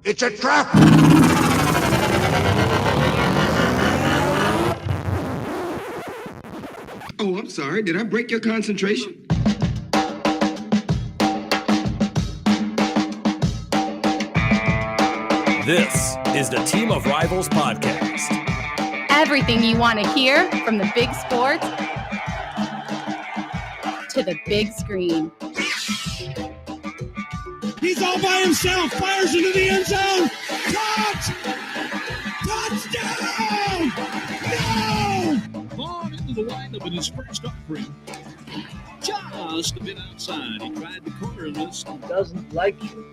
It's a trap! Oh, I'm sorry. Did I break your concentration? This is the Team of Rivals podcast. Everything you want to hear from the big sports to the big screen. He's all by himself, fires into the end zone. Caught! Touchdown! No! Vaughn into the windup in his first offering. Just a bit outside. He tried the corner and missed. He doesn't like you.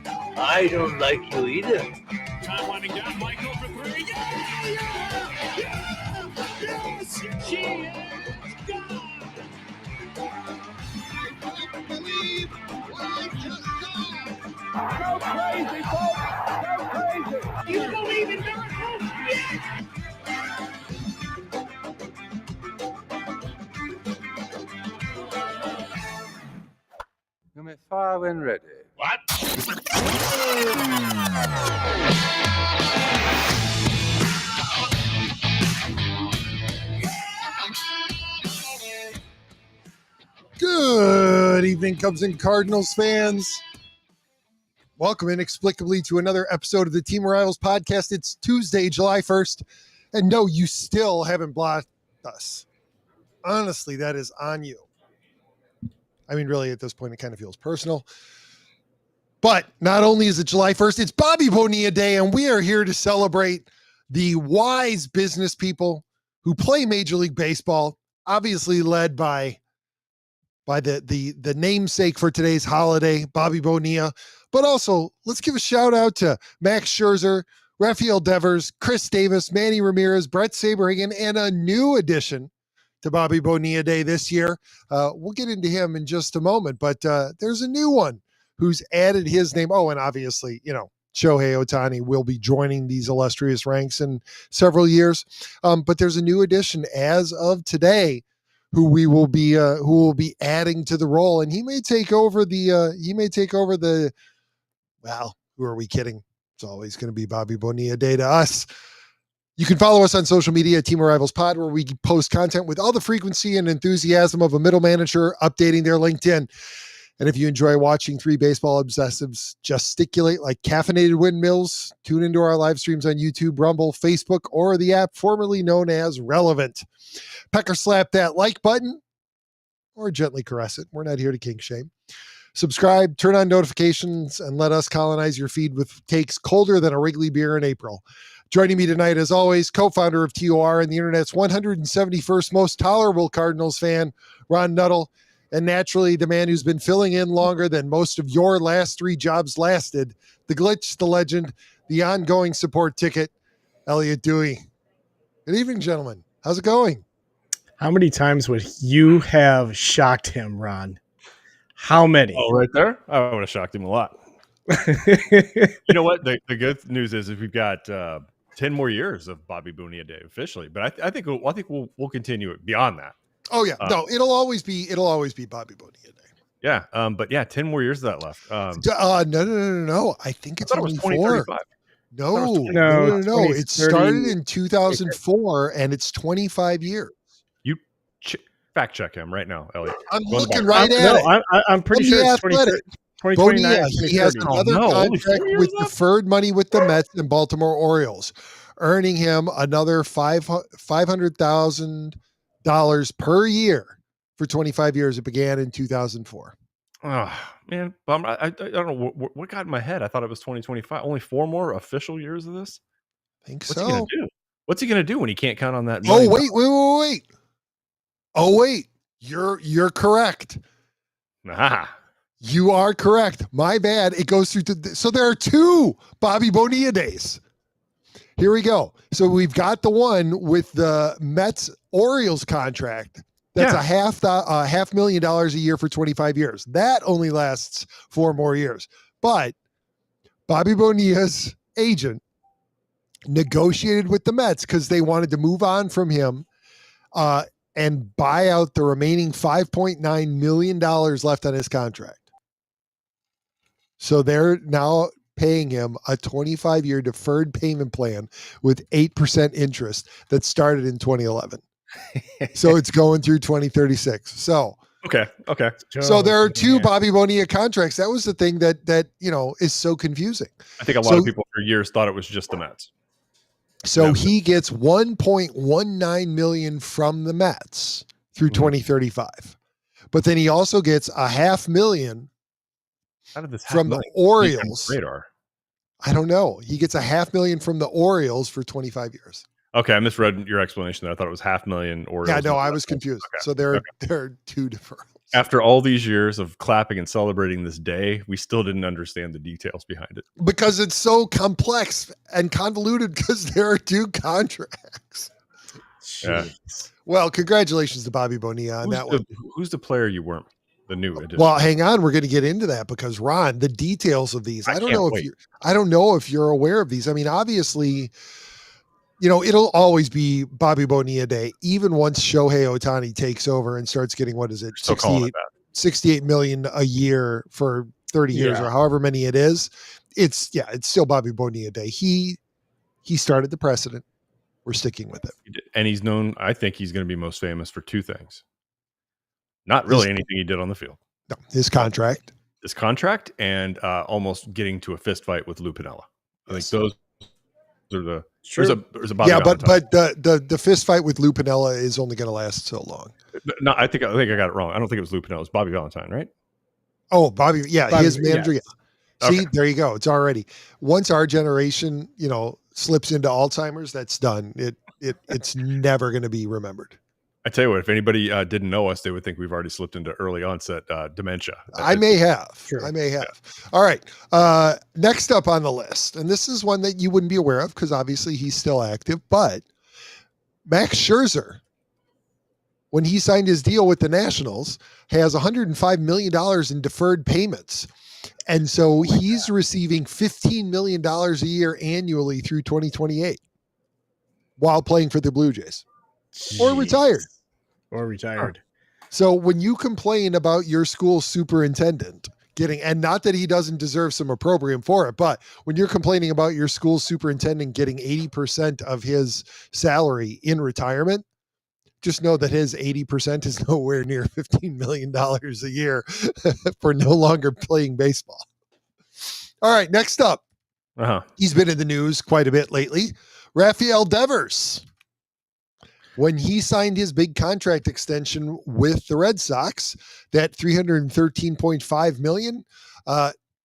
I don't like you either. Time winding down, Michael for three. Yes! She is gone! I don't believe what I just saw! Go crazy, folks! Go crazy! You believe in miracles? Yes! You may fire when ready. What? Good evening, Cubs and Cardinals fans. Welcome inexplicably to another episode of the Team of Rivals podcast. It's Tuesday, July 1st. And no, you still haven't blocked us. Honestly, that is on you. I mean, really, at this point, it kind of feels personal. But not only is it July 1st, it's Bobby Bonilla Day, and we are here to celebrate the wise business people who play Major League Baseball, obviously led by the namesake for today's holiday, Bobby Bonilla. But also, let's give a shout out to Max Scherzer, Rafael Devers, Chris Davis, Manny Ramirez, Brett Saberhagen, and a new addition to Bobby Bonilla Day this year. We'll get into him in just a moment, but there's a new one who's added his name. Oh, and obviously, Shohei Ohtani will be joining these illustrious ranks in several years. But there's a new addition as of today who will be adding to the role, and he may take over the well, who are we kidding? It's always going to be Bobby Bonilla Day to us. You can follow us on social media at Team of Rivals Pod, where we post content with all the frequency and enthusiasm of a middle manager updating their LinkedIn. And if you enjoy watching three baseball obsessives gesticulate like caffeinated windmills, tune into our live streams on YouTube, Rumble, Facebook, or the app formerly known as Relevant. Peck or slap that like button or gently caress it. We're not here to kink shame. Subscribe, turn on notifications, and let us colonize your feed with takes colder than a Wrigley beer in April. Joining me tonight, as always, co-founder of TOR and the internet's 171st most tolerable Cardinals fan, Ron Nuttall, and naturally the man who's been filling in longer than most of your last three jobs lasted, the glitch, the legend, the ongoing support ticket, Elliott Dewey. Good evening, gentlemen. How's it going? How many times would you have shocked him, Ron? How many? Oh, right there? I would have shocked him a lot. You know what? The good news is we've got 10 more years of Bobby Bonilla Day officially, but I think we'll continue it beyond that. Oh yeah, no, it'll always be Bobby Bonilla Day. Yeah, but yeah, 10 more years of that left. No. I think it's only 2035. No. It started in 2004, and it's 25 years. You fact check him right now, Elliot. I'm looking right at it. I'm pretty sure it's 2029. He has another contract with deferred money with the Mets and Baltimore Orioles, earning him another $500,000 per year for 25 years. It began in 2004. Oh man, I don't know what got in my head. I thought it was 2025. Only 4 more official years of this. I think What's so. he gonna do? What's he gonna do when he can't count on that? Oh wait. Oh wait, you're correct. Ah. You are correct. My bad. It goes through. So there are 2 Bobby Bonilla days. Here we go. So we've got the one with the Mets Orioles contract. That's a $500,000 a year for 25 years. That only lasts 4 more years. But Bobby Bonilla's agent negotiated with the Mets because they wanted to move on from him and buy out the remaining $5.9 million left on his contract. So they're now paying him a 25-year deferred payment plan with 8% interest that started in 2011. So it's going through 2036. So Okay. so there are two Bobby Bonilla contracts. That was the thing that is so confusing. I think a lot of people for years thought it was just the Mets. So he gets $1.19 million from the Mets through 2035, but then he also gets $500,000 from the Orioles. Radar. I don't know. He gets $500,000 from the Orioles for 25 years. Okay, I misread your explanation there. I thought it was $500,000 Orioles. Yeah, no, I was confused. Okay. So there are two deferrals. After all these years of clapping and celebrating this day, we still didn't understand the details behind it. Because it's so complex and convoluted because there are two contracts. Yeah. Well, congratulations to Bobby Bonilla on that one. Who's the player you weren't? The new edition. Well, hang on, we're going to get into that because Ron, the details of these. I don't know if you're aware of these. I mean, obviously, it'll always be Bobby Bonilla Day, even once Shohei Ohtani takes over and starts getting, what is it, 68 million a year for 30 years or however many it is. It's still Bobby Bonilla Day. He started the precedent. We're sticking with it. And he's known, I think he's going to be most famous for two things. Not really anything he did on the field. No, his contract. And almost getting to a fist fight with Lou Piniella. I think those are the there's a Bobby Valentine. but the fist fight with Lou Piniella is only going to last so long. No, I think I got it wrong. I don't think it was Lou Piniella. It was Bobby Valentine, right? Oh, Bobby, his manager. Yeah. See, there you go. It's already once our generation, slips into Alzheimer's, that's done. It's never going to be remembered. I tell you what, if anybody didn't know us, they would think we've already slipped into early onset dementia. I may have. All right. Next up on the list, and this is one that you wouldn't be aware of because obviously he's still active, but Max Scherzer, when he signed his deal with the Nationals, has $105 million in deferred payments. And so he's receiving $15 million a year annually through 2028 while playing for the Blue Jays. Or retired. So when you complain about your school superintendent and not that he doesn't deserve some opprobrium for it, but when you're complaining about your school superintendent getting 80% of his salary in retirement, just know that his 80% is nowhere near $15 million a year for no longer playing baseball. All right, next up. He's been in the news quite a bit lately. Rafael Devers. When he signed his big contract extension with the Red Sox, that $313.5 million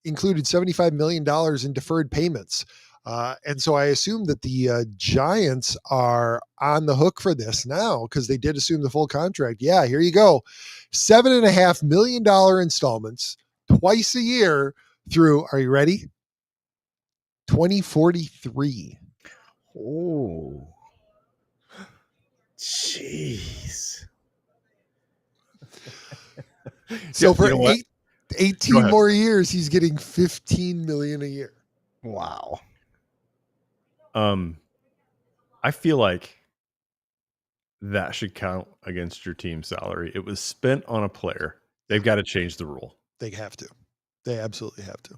included $75 million in deferred payments. And so I assume that the Giants are on the hook for this now because they did assume the full contract. Yeah, here you go. $7.5 million installments twice a year through, are you ready? 2043. Oh. Jeez. So for 18 more years, he's getting $15 million a year. Wow. I feel like that should count against your team's salary. It was spent on a player. They've got to change the rule. They have to. They absolutely have to.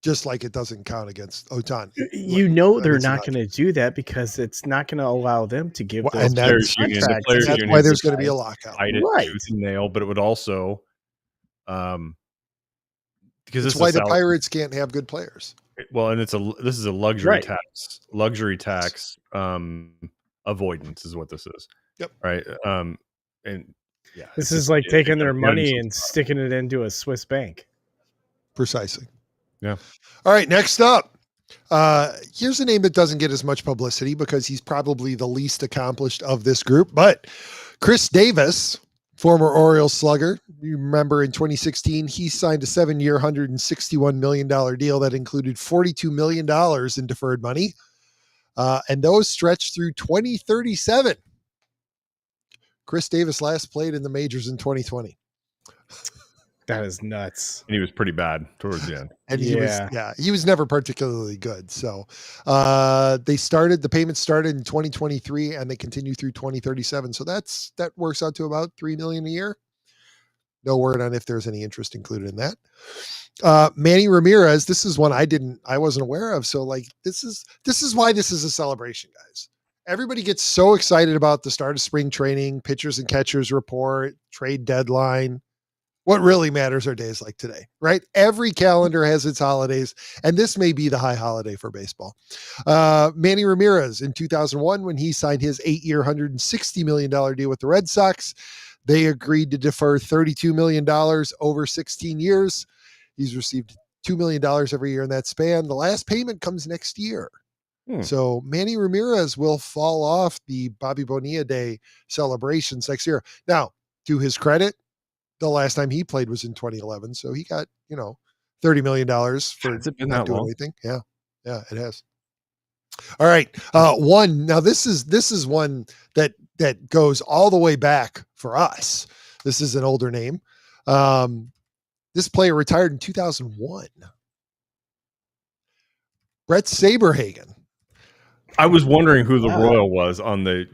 Just like it doesn't count against Ohtani. They're not going to do that because it's not going to allow them to give those players union. That's why there's going to be a lockout. Fight it tooth and nail, but it would also because that's why the Pirates can't have good players. Well, and this is a luxury tax avoidance is what this is. Yep. Right. And this is like taking their money and sticking it into a Swiss bank. Precisely. Yeah. All right. Next up, here's a name that doesn't get as much publicity because he's probably the least accomplished of this group, but Chris Davis, former Orioles slugger. You remember in 2016, he signed a 7-year, $161 million deal that included $42 million in deferred money. And those stretched through 2037. Chris Davis last played in the majors in 2020. That is nuts. And he was pretty bad towards the end. And he was never particularly good. So the payments started in 2023 and they continue through 2037. So that works out to about $3 million a year. No word on if there's any interest included in that. Manny Ramirez, this is one I wasn't aware of. So like, this is why this is a celebration, guys. Everybody gets so excited about the start of spring training, pitchers and catchers report, trade deadline. What really matters are days like today, right? Every calendar has its holidays, and this may be the high holiday for baseball. Manny Ramirez in 2001, when he signed his 8-year, $160 million deal with the Red Sox, they agreed to defer $32 million over 16 years. He's received $2 million every year in that span. The last payment comes next year. So Manny Ramirez will fall off the Bobby Bonilla Day celebrations next year. Now, to his credit, the last time he played was in 2011. So he got, $30 million for not doing anything. Yeah. Yeah, it has. All right. Now this is one that goes all the way back for us. This is an older name. This player retired in 2001. Brett Saberhagen. I was wondering who the Royal was on the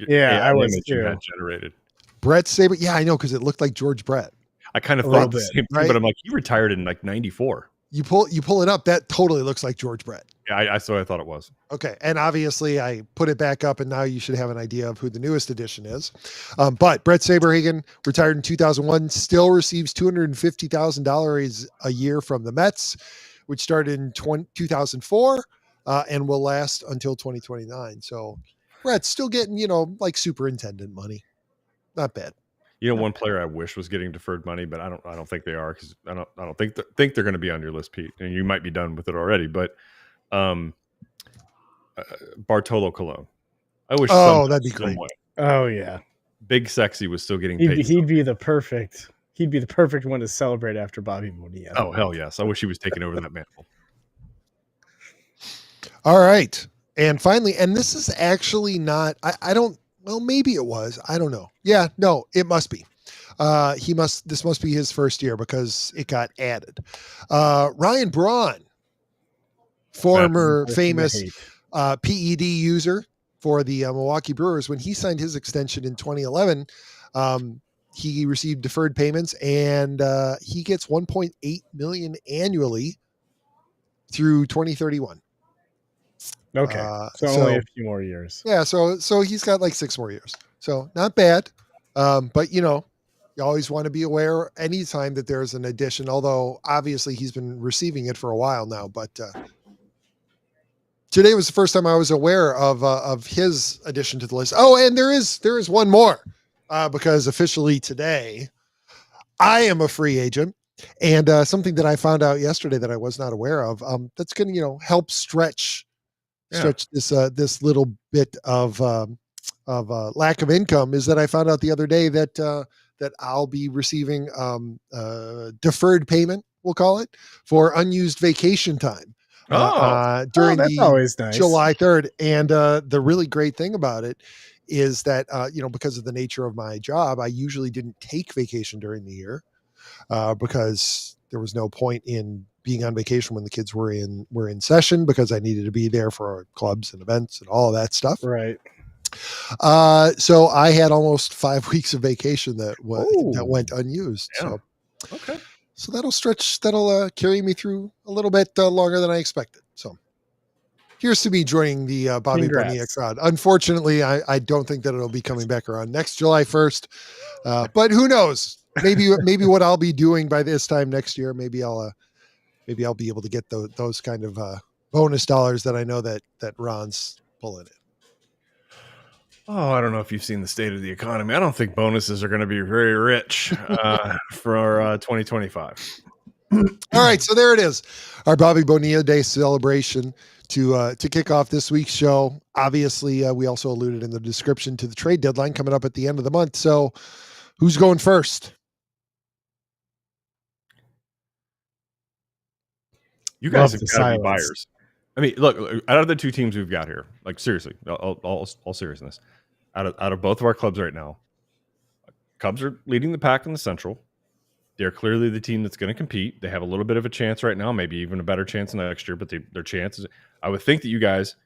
I was image you too. had generated. Brett Saber. Yeah, I know, because it looked like George Brett. I kind of thought the same thing, right? but I'm like, he retired in like 94. You pull it up. That totally looks like George Brett. Yeah, I thought it was. Okay. And obviously I put it back up, and now you should have an idea of who the newest edition is. But Brett Saberhagen retired in 2001, still receives $250,000 a year from the Mets, which started in 2004 and will last until 2029. So Brett's still getting, like superintendent money. Not bad. One player I wish was getting deferred money, but I don't think they are, because I don't think they're going to be on your list, Pete, and you might be done with it already. But Bartolo Colon, I wish. That'd be great. Way, Oh yeah, Big Sexy was still getting paid. He'd be the perfect one to celebrate after Bobby Bonilla. Oh hell yes, I wish he was taking over that mantle. All right, and finally, and this is actually not. I don't. Well, maybe it was. I don't know. Yeah, no, it must be. This must be his first year because it got added. Ryan Braun, former famous PED user for the Milwaukee Brewers, when he signed his extension in 2011, he received deferred payments, and he gets $1.8 million annually through 2031. Okay, so only a few more years. Yeah, so he's got like 6 more years. So not bad. But you always want to be aware anytime that there's an addition, although obviously he's been receiving it for a while now. But today was the first time I was aware of his addition to the list. Oh, and there is one more because officially today I am a free agent, and something that I found out yesterday that I was not aware of. That's going to help stretch this little bit of lack of income is that I found out the other day that I'll be receiving deferred payment, we'll call it, for unused vacation time during that's always nice. July 3rd. And the really great thing about it is that because of the nature of my job, I usually didn't take vacation during the year because there was no point in being on vacation when the kids were in session, because I needed to be there for clubs and events and all of that stuff. Right. So I had almost 5 weeks of vacation that went unused. Yeah. So, okay. So that'll carry me through a little bit longer than I expected. So here's to me joining the Bobby Bonilla crowd. Unfortunately, I don't think that it'll be coming back around next July 1st. But who knows? Maybe what I'll be doing by this time next year, maybe I'll be able to get those kind of bonus dollars that I know that Ron's pulling in. Oh, I don't know if you've seen the state of the economy. I don't think bonuses are going to be very rich for 2025. All right, so there it is, our Bobby Bonilla Day celebration to kick off this week's show. Obviously, we also alluded in the description to the trade deadline coming up at the end of the month. So, who's going first? You guys have got to be buyers. I mean, look, out of the two teams we've got here, like seriously, all seriousness, out of both of our clubs right now, Cubs are leading the pack in the Central. They're clearly the team that's going to compete. They have a little bit of a chance right now, maybe even a better chance next year, but their chances, I would think that you guys,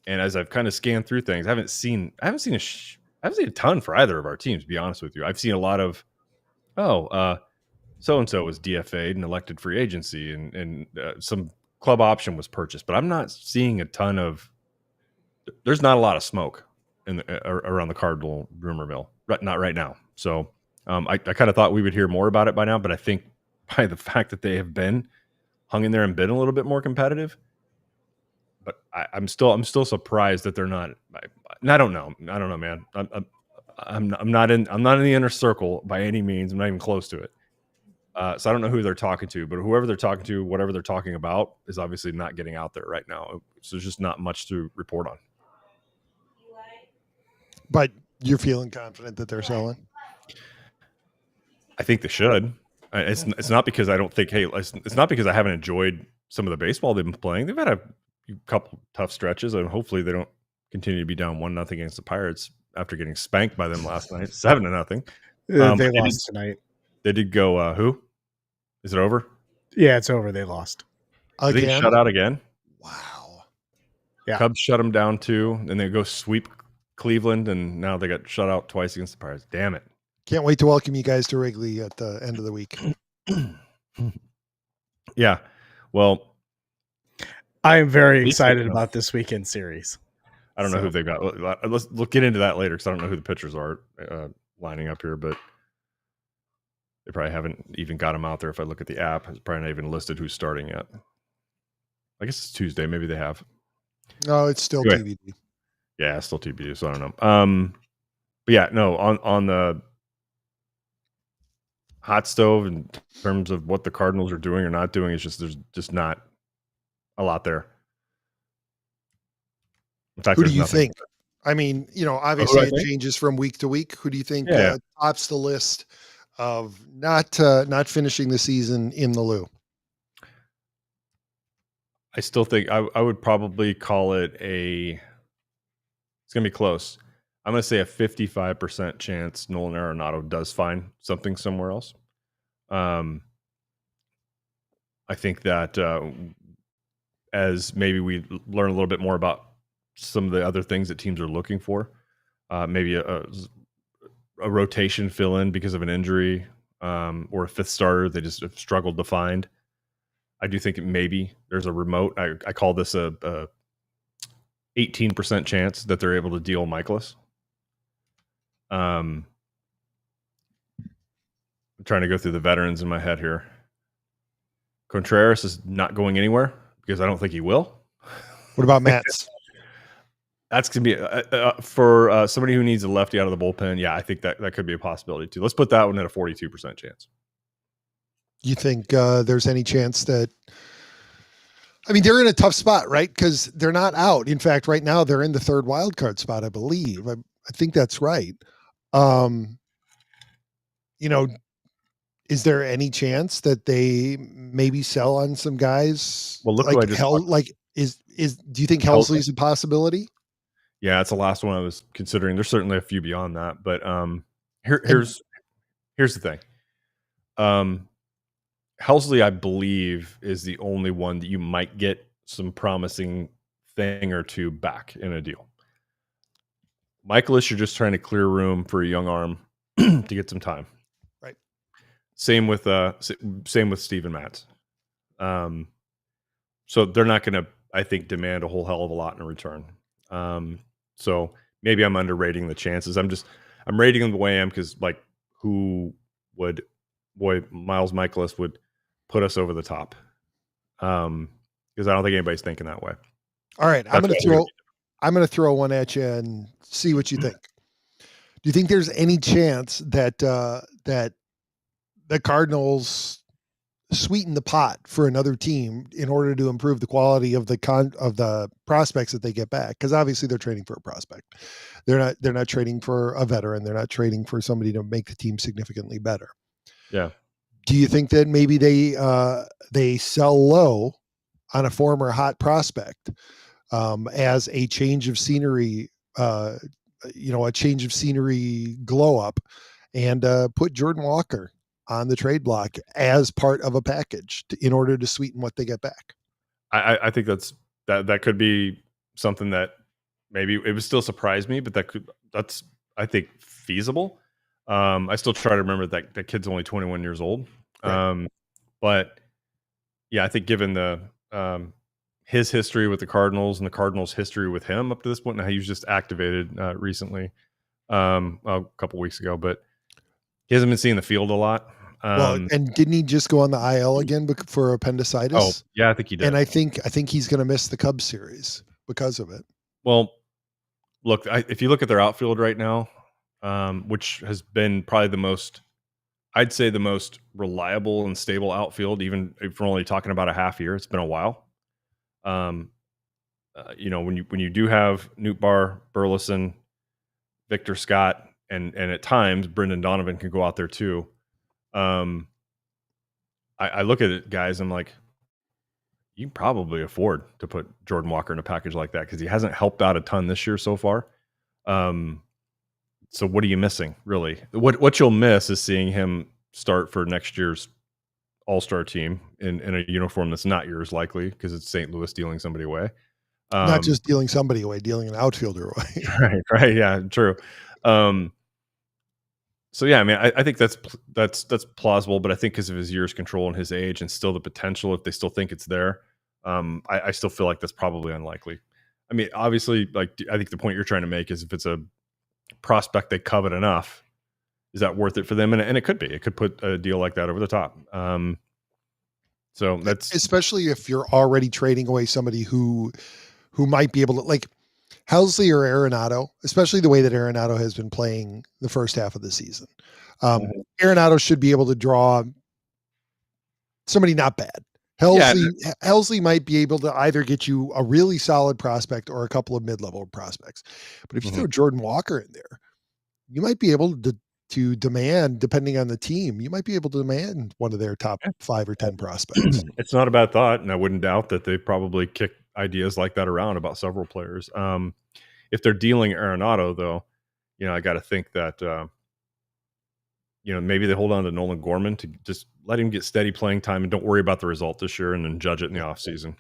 and as I've kind of scanned through things, I haven't seen a ton for either of our teams, to be honest with you. I've seen a lot of, so-and-so was DFA'd and elected free agency, and some club option was purchased. But I'm not seeing a ton of – there's not a lot of smoke around the Cardinal rumor mill, not right now. So I kind of thought we would hear more about it by now, but I think by the fact that they have been hung in there and been a little bit more competitive, but I'm still surprised that they're not. And I don't know, man. I'm not in the inner circle by any means. I'm not even close to it. So I don't know who they're talking to, but whoever they're talking to, whatever they're talking about, is obviously not getting out there right now. So there's just not much to report on. But you're feeling confident that they're selling? I think they should. It's not because I don't think. Hey, it's not because I haven't enjoyed some of the baseball they've been playing. They've had a couple tough stretches, and hopefully they don't continue to be down 1-0 against the Pirates after getting spanked by them last night, 7-0. They lost tonight. They did go. Who? Is it over? Yeah, it's over. They lost. Did they shut out again? Wow. Yeah. Cubs shut them down too, and they go sweep Cleveland, and now they got shut out twice against the Pirates. Damn it. Can't wait to welcome you guys to Wrigley at the end of the week. Yeah. Well, I am very excited about this weekend series. I don't know who they've got. Let's get into that later because I don't know who the pitchers are lining up here, but they probably haven't even got them out there. If I look at the app, it's probably not even listed who's starting yet. I guess it's Tuesday. Maybe they have. No, it's still TBD. Yeah, it's still TBD, so I don't know. But yeah, no, on the hot stove in terms of what the Cardinals are doing or not doing, it's just there's just not a lot there. In fact, who do you think? I mean, obviously it changes from week to week. Who do you think tops the list of not finishing the season in the Lou? I still think I would probably call it it's going to be close. I'm going to say a 55% chance Nolan Arenado does find something somewhere else. I think that as maybe we learn a little bit more about some of the other things that teams are looking for, maybe a rotation fill-in because of an injury, or a fifth starter they just have struggled to find. I do think maybe there's a remote. I call this a 18% chance that they're able to deal Michaelis. I'm trying to go through the veterans in my head here. Contreras is not going anywhere because I don't think he will. What about Matz? That's going to be for somebody who needs a lefty out of the bullpen. Yeah, I think that could be a possibility too. Let's put that one at a 42% chance. You think there's any chance that – I mean, they're in a tough spot, right? Because they're not out. In fact, right now they're in the third wild card spot, I believe. I think that's right. Is there any chance that they maybe sell on some guys? Well, look, like do you think Helsley's a possibility? Yeah, it's the last one I was considering. There's certainly a few beyond that, but here's the thing. Helsley, I believe, is the only one that you might get some promising thing or two back in a deal. Michaelis, you're just trying to clear room for a young arm to get some time. Right. Same with Steven Matz. So they're not going to, I think, demand a whole hell of a lot in return. So maybe I'm underrating the chances. I'm rating them the way I am because, like, Miles Michaelis would put us over the top. Because I don't think anybody's thinking that way. All right, I'm going to throw one at you and see what you think. Do you think there's any chance that that the Cardinals sweeten the pot for another team in order to improve the quality of the prospects that they get back? Because obviously they're trading for a prospect. They're not trading for a veteran. They're not trading for somebody to make the team significantly better. Yeah. Do you think that maybe they sell low on a former hot prospect as a change of scenery, a change of scenery glow up, and put Jordan Walker on the trade block as part of a package in order to sweeten what they get back? I think that could be something that maybe it would still surprise me, but that's I think feasible. I still try to remember that kid's only 21 years old. Right. But yeah, I think given the his history with the Cardinals and the Cardinals' history with him up to this point, now he was just activated recently, a couple weeks ago, but he hasn't been seeing the field a lot. Well, and didn't he just go on the IL again for appendicitis? Oh, yeah, I think he did. And I think he's going to miss the Cubs series because of it. Well, look, if you look at their outfield right now, which has been probably the most reliable and stable outfield, even if we're only talking about a half year. It's been a while. When you do have Nootbaar, Burleson, Victor Scott, and at times Brendan Donovan can go out there too. I look at it, guys. I'm like, you can probably afford to put Jordan Walker in a package like that because he hasn't helped out a ton this year so far. So what are you missing, really? What you'll miss is seeing him start for next year's All-Star team in a uniform that's not yours, likely, because it's St. Louis dealing somebody away. Not just dealing somebody away, dealing an outfielder away. Right, yeah, true. So yeah, I mean, I think that's plausible, but I think because of his years control and his age and still the potential, if they still think it's there, I still feel like that's probably unlikely. I mean, obviously, like I think the point you're trying to make is if it's a prospect they covet enough, is that worth it for them? And it could be. It could put a deal like that over the top. So that's especially if you're already trading away somebody who might be able to, like Helsley or Arenado, especially the way that Arenado has been playing the first half of the season. Arenado should be able to draw somebody not bad. Helsley might be able to either get you a really solid prospect or a couple of mid-level prospects. But if you throw Jordan Walker in there, you might be able to demand, depending on the team, you might be able to demand one of their top 5 or 10 prospects. It's not a bad thought, and I wouldn't doubt that they probably kick ideas like that around about several players. If they're dealing Arenado, though, I got to think that maybe they hold on to Nolan Gorman to just let him get steady playing time and don't worry about the result this year and then judge it in the offseason.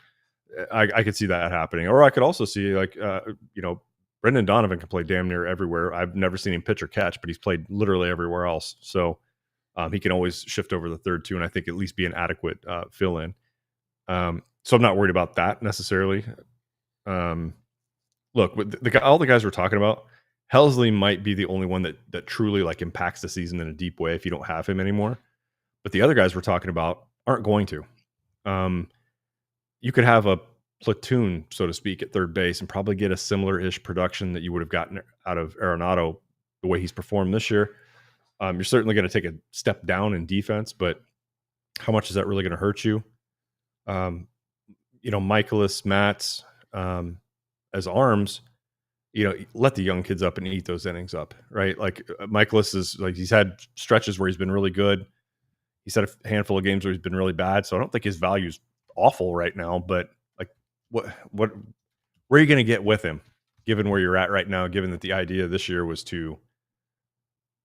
I could see that happening. Or I could also see Brendan Donovan can play damn near everywhere. I've never seen him pitch or catch, but he's played literally everywhere else. So he can always shift over the third too, and I think at least be an adequate fill-in. So I'm not worried about that necessarily. Look, all the guys we're talking about, Helsley might be the only one that truly like impacts the season in a deep way if you don't have him anymore. But the other guys we're talking about aren't going to. You could have a platoon, so to speak, at third base and probably get a similar-ish production that you would have gotten out of Arenado the way he's performed this year. You're certainly going to take a step down in defense, but how much is that really going to hurt you? Michaelis, Matz, as arms, let the young kids up and eat those innings up, right? Like Michaelis is like, he's had stretches where he's been really good. He's had a handful of games where he's been really bad. So I don't think his value's awful right now, but like where are you going to get with him given where you're at right now, given that the idea this year was to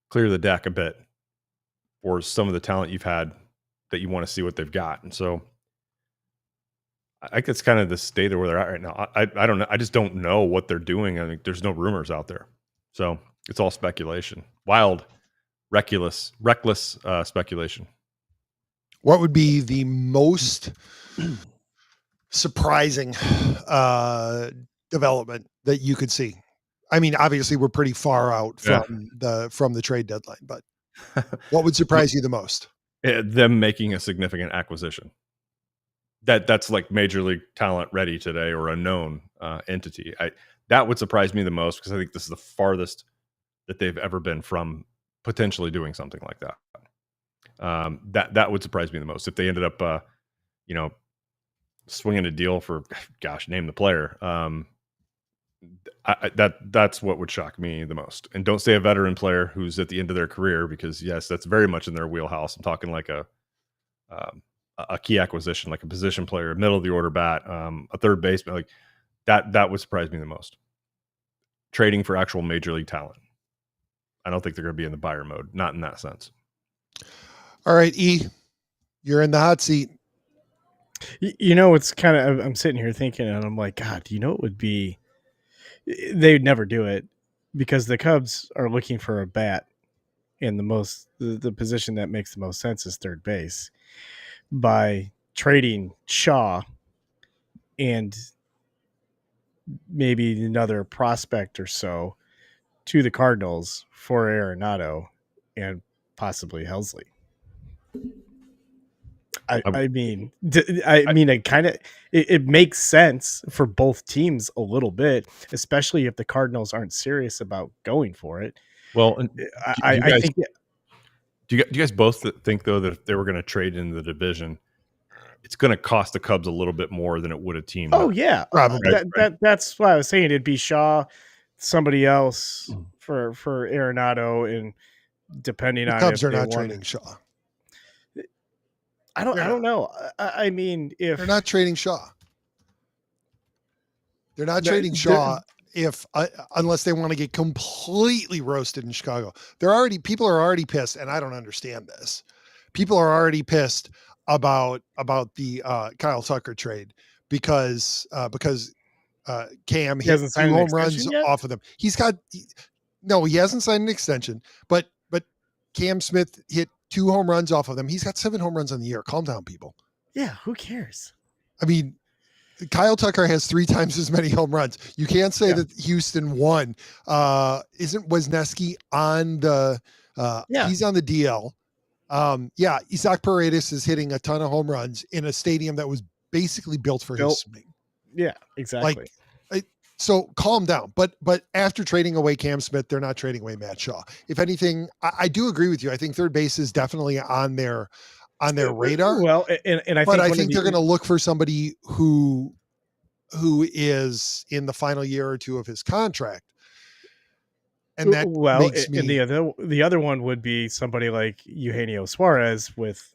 clear the deck a bit for some of the talent you've had that you want to see what they've got. And so I think that's kind of the state of where they're at right now. I don't know. I just don't know what they're doing. I think there's no rumors out there. So it's all speculation. Wild, reckless speculation. What would be the most surprising development that you could see? I mean, obviously we're pretty far out from the trade deadline, but what would surprise you the most? Them making a significant acquisition. That's like major league talent ready today or a known entity. That would surprise me the most because I think this is the farthest that they've ever been from potentially doing something like that. That would surprise me the most if they ended up, swinging a deal for, name the player. That's what would shock me the most. And don't say a veteran player who's at the end of their career, because yes, that's very much in their wheelhouse. I'm talking like a key acquisition, like a position player, middle of the order bat, a third baseman, like that would surprise me the most. Trading for actual major league talent. I don't think they're going to be in the buyer mode. Not in that sense. All right, E, you're in the hot seat. It's kind of, I'm sitting here thinking, and I'm like, God, it would be, they would never do it because the Cubs are looking for a bat and the position that makes the most sense is third base. By trading Shaw and maybe another prospect or so to the Cardinals for Arenado and possibly Helsley. I mean, it makes sense for both teams a little bit, especially if the Cardinals aren't serious about going for it. Well, and I think. Do you guys both think though that if they were going to trade in the division, it's going to cost the Cubs a little bit more than it would a team? Oh yeah, probably. That's why I was saying it'd be Shaw, somebody else for Arenado, and depending The on Cubs if are they not want- trading Shaw. I don't know. I mean, if They're not trading Shaw. They're not trading Shaw if unless they want to get completely roasted in Chicago. People are already pissed, and I don't understand this. People are already pissed about the Kyle Tucker trade because Cam hit hasn't 2 signed an home runs extension yet? off of them. He hasn't signed an extension, but Cam Smith hit 2 home runs off of them. He's got 7 home runs on the year. Calm down, people. yeah, who cares? I mean, Kyle Tucker has 3 times as many home runs. You can't say that Houston won. Isn't Wisniewski on the he's on the DL. Isaac Paredes is hitting a ton of home runs in a stadium that was basically built for his swing. Yeah, exactly. So calm down. But after trading away Cam Smith, they're not trading away Matt Shaw. If anything, I do agree with you. I think third base is definitely on their radar. Well, and I think they're going to look for somebody who is in the final year or 2 of his contract. And that makes me. And the other one would be somebody like Eugenio Suarez with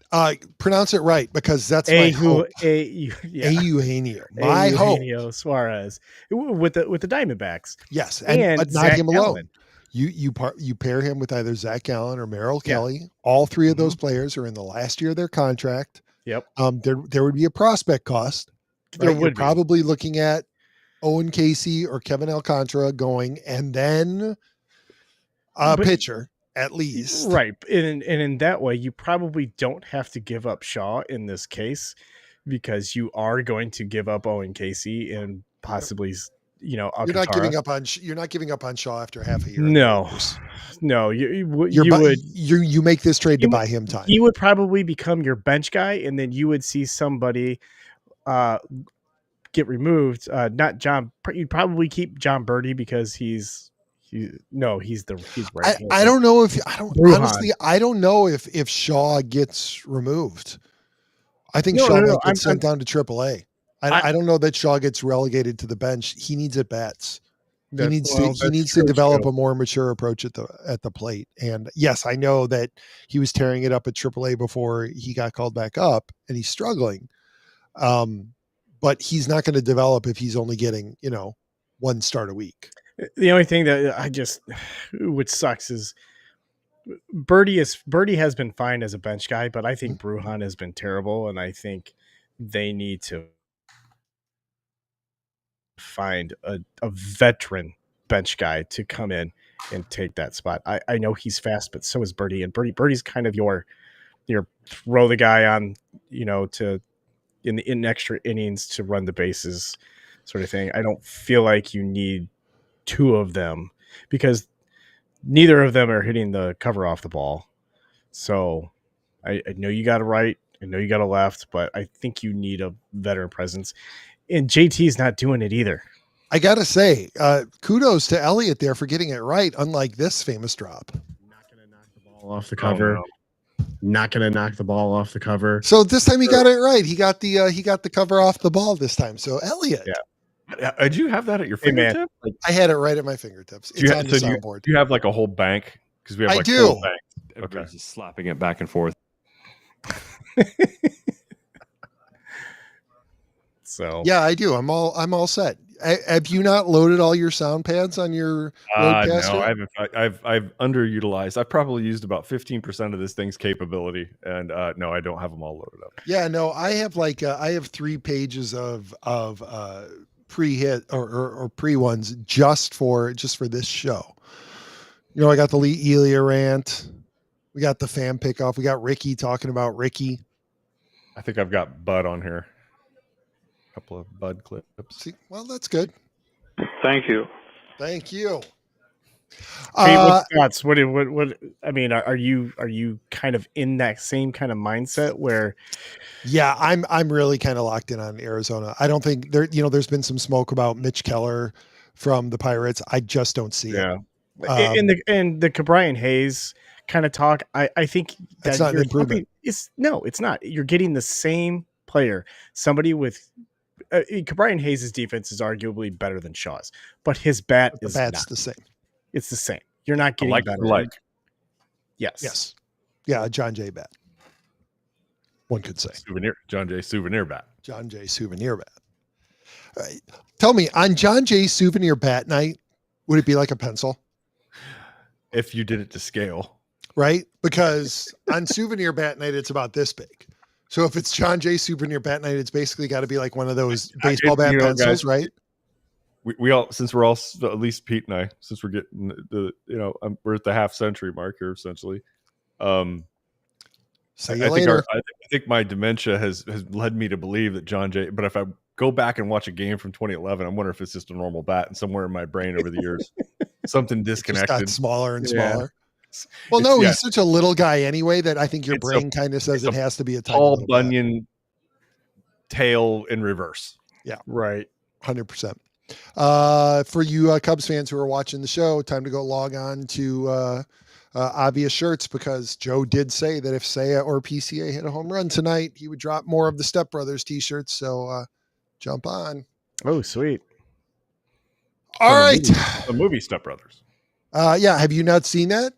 pronounce it right, because that's my hope. Eugenio. My hope. Eugenio Suarez with the Diamondbacks. Yes, and but not Zach him alone. Gallen. You pair him with either Zach Gallen or Merrill Kelly. All 3 of those players are in the last year of their contract. Yep. There would be a prospect cost. There You're probably looking at Owen Casey or Kevin Alcantara going, and then a pitcher at least. Right. And in that way, you probably don't have to give up Shaw in this case, because you are going to give up Owen Casey and possibly, Alcantara. You're not giving up on Shaw after half a year. No, you make this trade to buy him time. He would probably become your bench guy, and then you would see somebody get removed. Not John. You'd probably keep John Birdie because he's right. I don't know I don't know if Shaw gets removed. I think Shaw might get sent down to AAA. I don't know that Shaw gets relegated to the bench. He needs at bats. He needs to develop a more mature approach at the plate. And yes, I know that he was tearing it up at AAA before he got called back up, and he's struggling. But he's not going to develop if he's only getting 1 start a week. The only thing that which sucks is Birdie has been fine as a bench guy, but I think Brujan has been terrible, and I think they need to find a veteran bench guy to come in and take that spot. I know he's fast, but so is Birdie, and Birdie's kind of your throw the guy on, to in extra innings to run the bases sort of thing. I don't feel like you need 2 of them, because neither of them are hitting the cover off the ball. So I know you got a right, I know you got a left, but I think you need a veteran presence. And JT's not doing it either. I got to say, kudos to Elliott there for getting it right, unlike this famous drop. Not going to knock the ball off the cover. Not going to knock the ball off the cover. So this time he got it right. He got the cover off the ball this time. So Elliott. Yeah. Did you have that at your fingertip? I had it right at my fingertips. It's on the soundboard. Do you have like a whole bank? Because we have I do. Everybody's just slapping it back and forth. So yeah, I do. I'm all set. Have you not loaded all your sound pads on your Rodecaster? No, I haven't. I've underutilized. I've probably used about 15% of this thing's capability, and no, I don't have them all loaded up. Yeah, no, I have I have 3 pages of pre-hit or pre ones just for this show. I got the Lee Elia rant. We got the fan pick off. We got Ricky talking about Ricky. I think I've got Bud on here. A couple of Bud clips. See, well, that's good. Thank you. Thank you. Hey, what's thoughts? What? I mean, are you kind of in that same kind of mindset where? Yeah, I'm really kind of locked in on Arizona. I don't think there's been some smoke about Mitch Keller from the Pirates. I just don't see it. And the Cabrian Hayes kind of talk. I think that's not an improvement. It's not. You're getting the same player, somebody with. Cabrian Hayes' defense is arguably better than Shaw's, but his bat is bat's not the same. It's the same. You're not getting better. Yes. Yeah, John Jay bat. One could say John Jay souvenir bat. John Jay souvenir bat. All right. Tell me, on John Jay souvenir bat night, would it be like a pencil? If you did it to scale, right? Because on souvenir bat night, it's about this big. So if it's John Jay souvenir bat night, it's basically got to be like one of those baseball bat pencils, guys, right? We all, since we're all, at least Pete and I, since we're getting we're at the half century mark here essentially. I think my dementia has led me to believe that John Jay. But if I go back and watch a game from 2011, I'm wondering if it's just a normal bat, and somewhere in my brain over the years, something disconnected, got smaller and smaller. Well, no, he's such a little guy anyway that I think your brain kind of says it has to be a Paul Bunyan tail in reverse. Yeah, right, 100%. For you Cubs fans who are watching the show, time to go log on to Obvious Shirts, because Joe did say that if Seiya or PCA hit a home run tonight, he would drop more of the Step Brothers t-shirts. So jump on. Oh, sweet. All right. The movie Step Brothers. Yeah. Have you not seen that?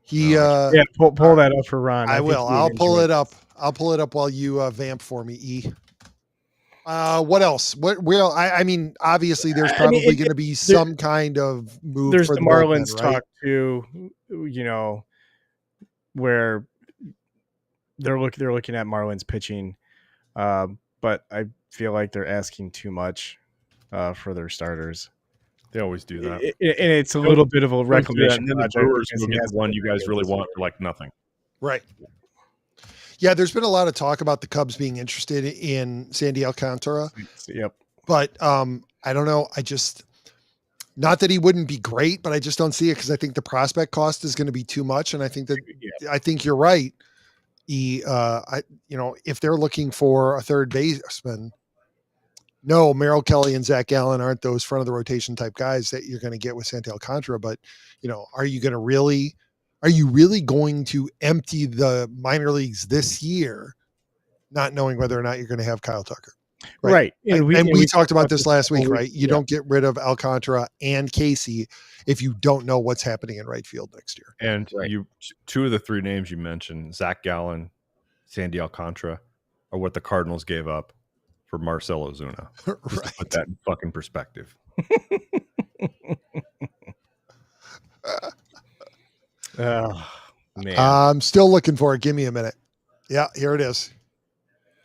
Pull that up for Ron. I will. I'll pull it up. I'll pull it up while you vamp for me, E. What else? I mean, obviously there's probably going to be some kind of move. There's for the bullpen, Marlins right? talk too, where they're looking at Marlins pitching. But I feel like they're asking too much for their starters. They always do that. And it's a little bit of a reclamation project. The Brewers will get the one you guys really want for like nothing. Right. Yeah, there's been a lot of talk about the Cubs being interested in Sandy Alcantara. Yep. But I don't know. Not that he wouldn't be great, but I just don't see it because I think the prospect cost is going to be too much. And I think I think you're right. If they're looking for a third baseman, no, Merrill Kelly and Zach Gallen aren't those front of the rotation type guys that you're going to get with Sandy Alcantara. But, are you really going to empty the minor leagues this year, not knowing whether or not you're going to have Kyle Tucker? Right. And we talked about this last week, right? You don't get rid of Alcantara and Casey if you don't know what's happening in right field next year. And two of the three names you mentioned, Zach Gallen, Sandy Alcantara, are what the Cardinals gave up for Marcell Ozuna. Just to put that in fucking perspective. Oh, man. I'm still looking for it. Give me a minute. Yeah, here it is.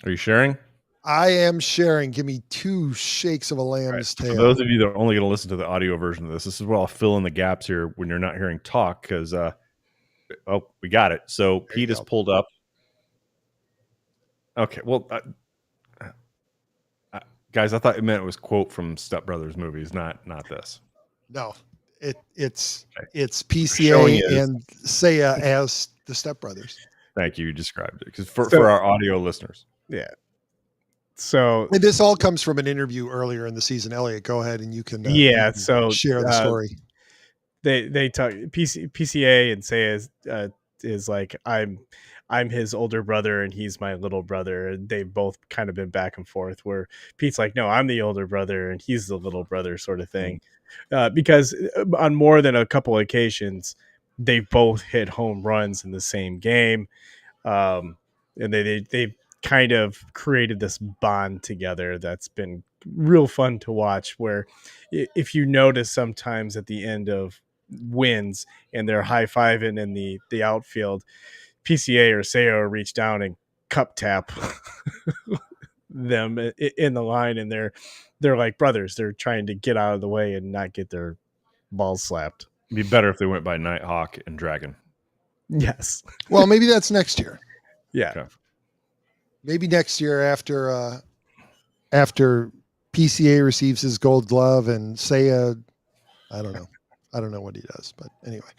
Are you sharing? I am sharing. Give me 2 shakes of a lamb's tail. For those of you that are only going to listen to the audio version of this is where I'll fill in the gaps here when you're not hearing talk because, we got it. So there Pete is pulled up. Okay, well, guys, I thought it meant it was quote from Step Brothers movies, not this. No, it's PCA and Seiya as the Step Brothers. Thank you. You described it because for our audio listeners. Yeah. So and this all comes from an interview earlier in the season. Elliot, go ahead and you can so share the story. They talk PCA and Seiya is like I'm his older brother and he's my little brother. They've both kind of been back and forth where Pete's like, no, I'm the older brother and he's the little brother sort of thing. Because on more than a couple occasions, they've both hit home runs in the same game. And they've kind of created this bond together that's been real fun to watch, where if you notice sometimes at the end of wins and they're high-fiving in the outfield, PCA or Seiya reach down and cup tap them in the line, and they're like brothers. They're trying to get out of the way and not get their balls slapped. It'd be better if they went by Nighthawk and Dragon. Yes. Well, maybe that's next year. Yeah. Okay. Maybe next year after PCA receives his gold glove and Saya, I don't know. I don't know what he does, but anyway,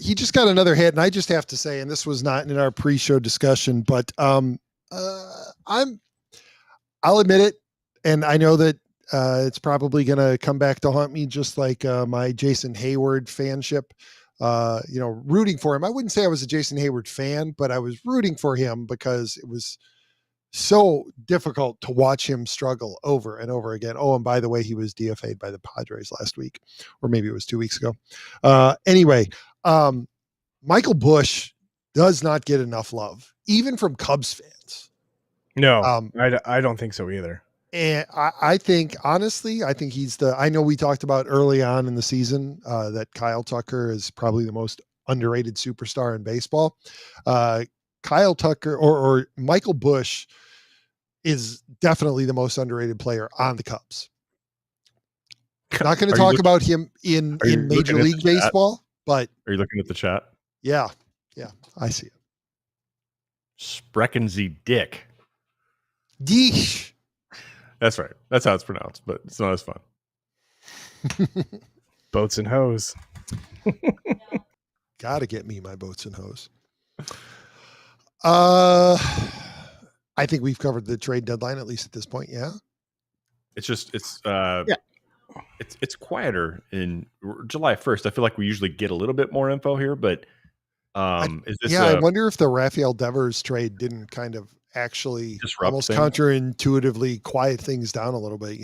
he just got another hit. And I just have to say, and this was not in our pre-show discussion, but I'll admit it. And I know that it's probably going to come back to haunt me, just like my Jason Hayward fanship, rooting for him. I wouldn't say I was a Jason Hayward fan, but I was rooting for him because it was so difficult to watch him struggle over and over again. Oh, and by the way, he was DFA'd by the Padres last week, or maybe it was 2 weeks ago. Anyway, Michael Bush does not get enough love, even from Cubs fans. No, I don't think so either. And I think, honestly, I know we talked about early on in the season that Kyle Tucker is probably the most underrated superstar in baseball. Kyle Tucker or Michael Bush is definitely the most underrated player on the Cubs. Not going to talk about him in Major League Baseball, but are you looking at the chat? Yeah, I see it. Sprechen Sie Dick. Deesh. That's right. That's how it's pronounced, but it's not as fun. Boats and hose. Gotta get me my boats and hose. I think we've covered the trade deadline, at least at this point. Yeah. It's quieter in July 1st. I feel like we usually get a little bit more info here, but is this? I wonder if the Rafael Devers trade didn't kind of actually almost things. Counterintuitively quiet things down a little bit,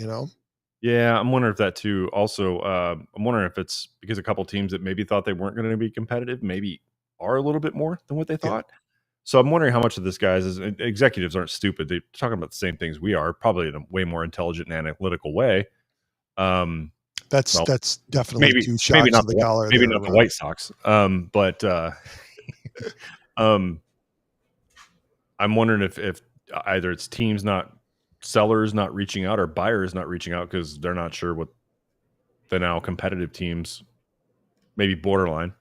Yeah, I'm wondering if that too. Also, I'm wondering if it's because a couple teams that maybe thought they weren't going to be competitive maybe are a little bit more than what they thought. Yeah. So I'm wondering how much of this, guys, is executives aren't stupid. They're talking about the same things we are, probably in a way more intelligent and analytical way. That's definitely two shots not of the collar. Maybe not the White Sox. But I'm wondering if either it's teams sellers not reaching out or buyers not reaching out because they're not sure what the now competitive teams, maybe borderline,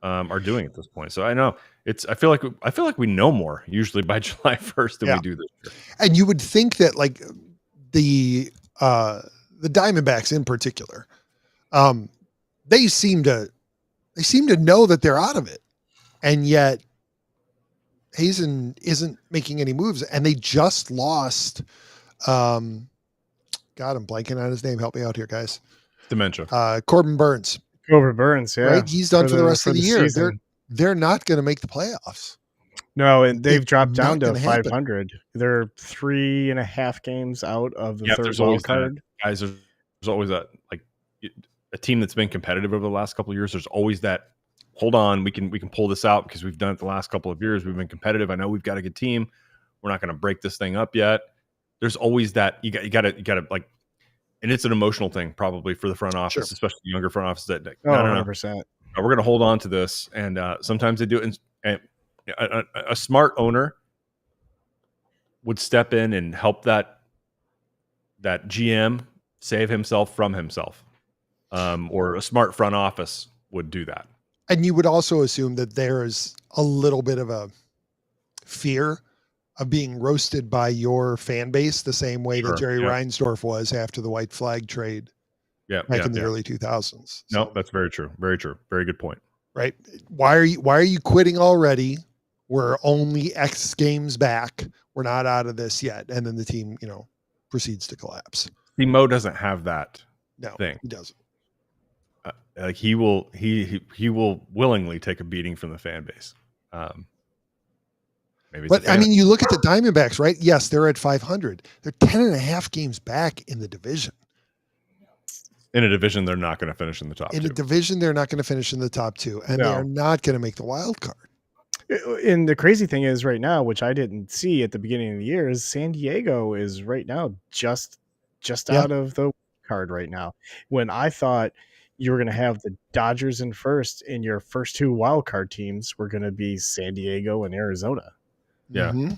are doing at this point. So I know I feel like we know more usually by July 1st than we do this year. And you would think that like the Diamondbacks in particular, they seem to know that they're out of it, and yet Hazen isn't making any moves, and they just lost. God, I'm blanking on his name. Help me out here, guys. Dementia. Corbin Burns. Corbin Burns, yeah. Right? He's done for the rest of the year. Season. They're not going to make the playoffs. No, and they've dropped down to 500. They're 3.5 games out of the third wild card. Guys, there's always that, like, a team that's been competitive over the last couple of years. There's always that. Hold on, we can pull this out because we've done it the last couple of years. We've been competitive. I know we've got a good team. We're not going to break this thing up yet. There's always that. You got to like, and it's an emotional thing probably for the front office, especially the younger front office. That no, 100%. We're going to hold on to this, and sometimes they do it. And a smart owner would step in and help that GM save himself from himself, or a smart front office would do that. And you would also assume that there's a little bit of a fear of being roasted by your fan base the same way that Jerry Reinsdorf was after the white flag trade back in the early 2000s. So, no, that's very true. Very true. Very good point. Right. Why are you quitting already? We're only X games back. We're not out of this yet. And then the team, proceeds to collapse. See, Mo doesn't have that thing. He doesn't. Like he will willingly take a beating from the fan base. But I mean, you look at the Diamondbacks, right? Yes, they're at 500. They're 10.5 games back in the division. In a division, they're not going to finish in the top two. In a division, they're not going to finish in the top two, and they're not going to make the wild card. And the crazy thing is right now, which I didn't see at the beginning of the year, is San Diego is right now just out of the card right now. When I thought you were going to have the Dodgers in first, and your first two wild card teams were going to be San Diego and Arizona. Yeah. Mm-hmm.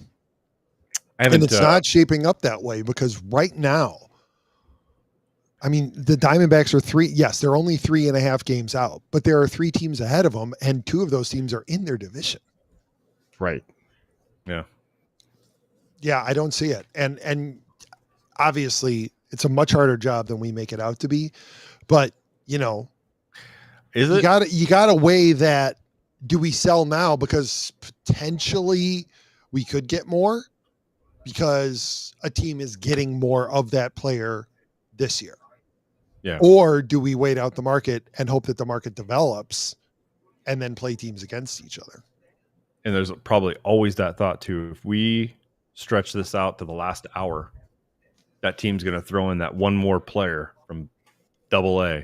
And it's not shaping up that way because right now, I mean, the Diamondbacks are three. Yes, they're only 3.5 games out, but there are 3 teams ahead of them, and 2 of those teams are in their division. Right. Yeah. Yeah, I don't see it. And obviously, it's a much harder job than we make it out to be. But, you know, Is you it? You gotta weigh that. Do we sell now because potentially we could get more because a team is getting more of that player this year? Yeah. Or do we wait out the market and hope that the market develops and then play teams against each other? And there's probably always that thought too. If we stretch this out to the last hour, that team's going to throw in that one more player from AA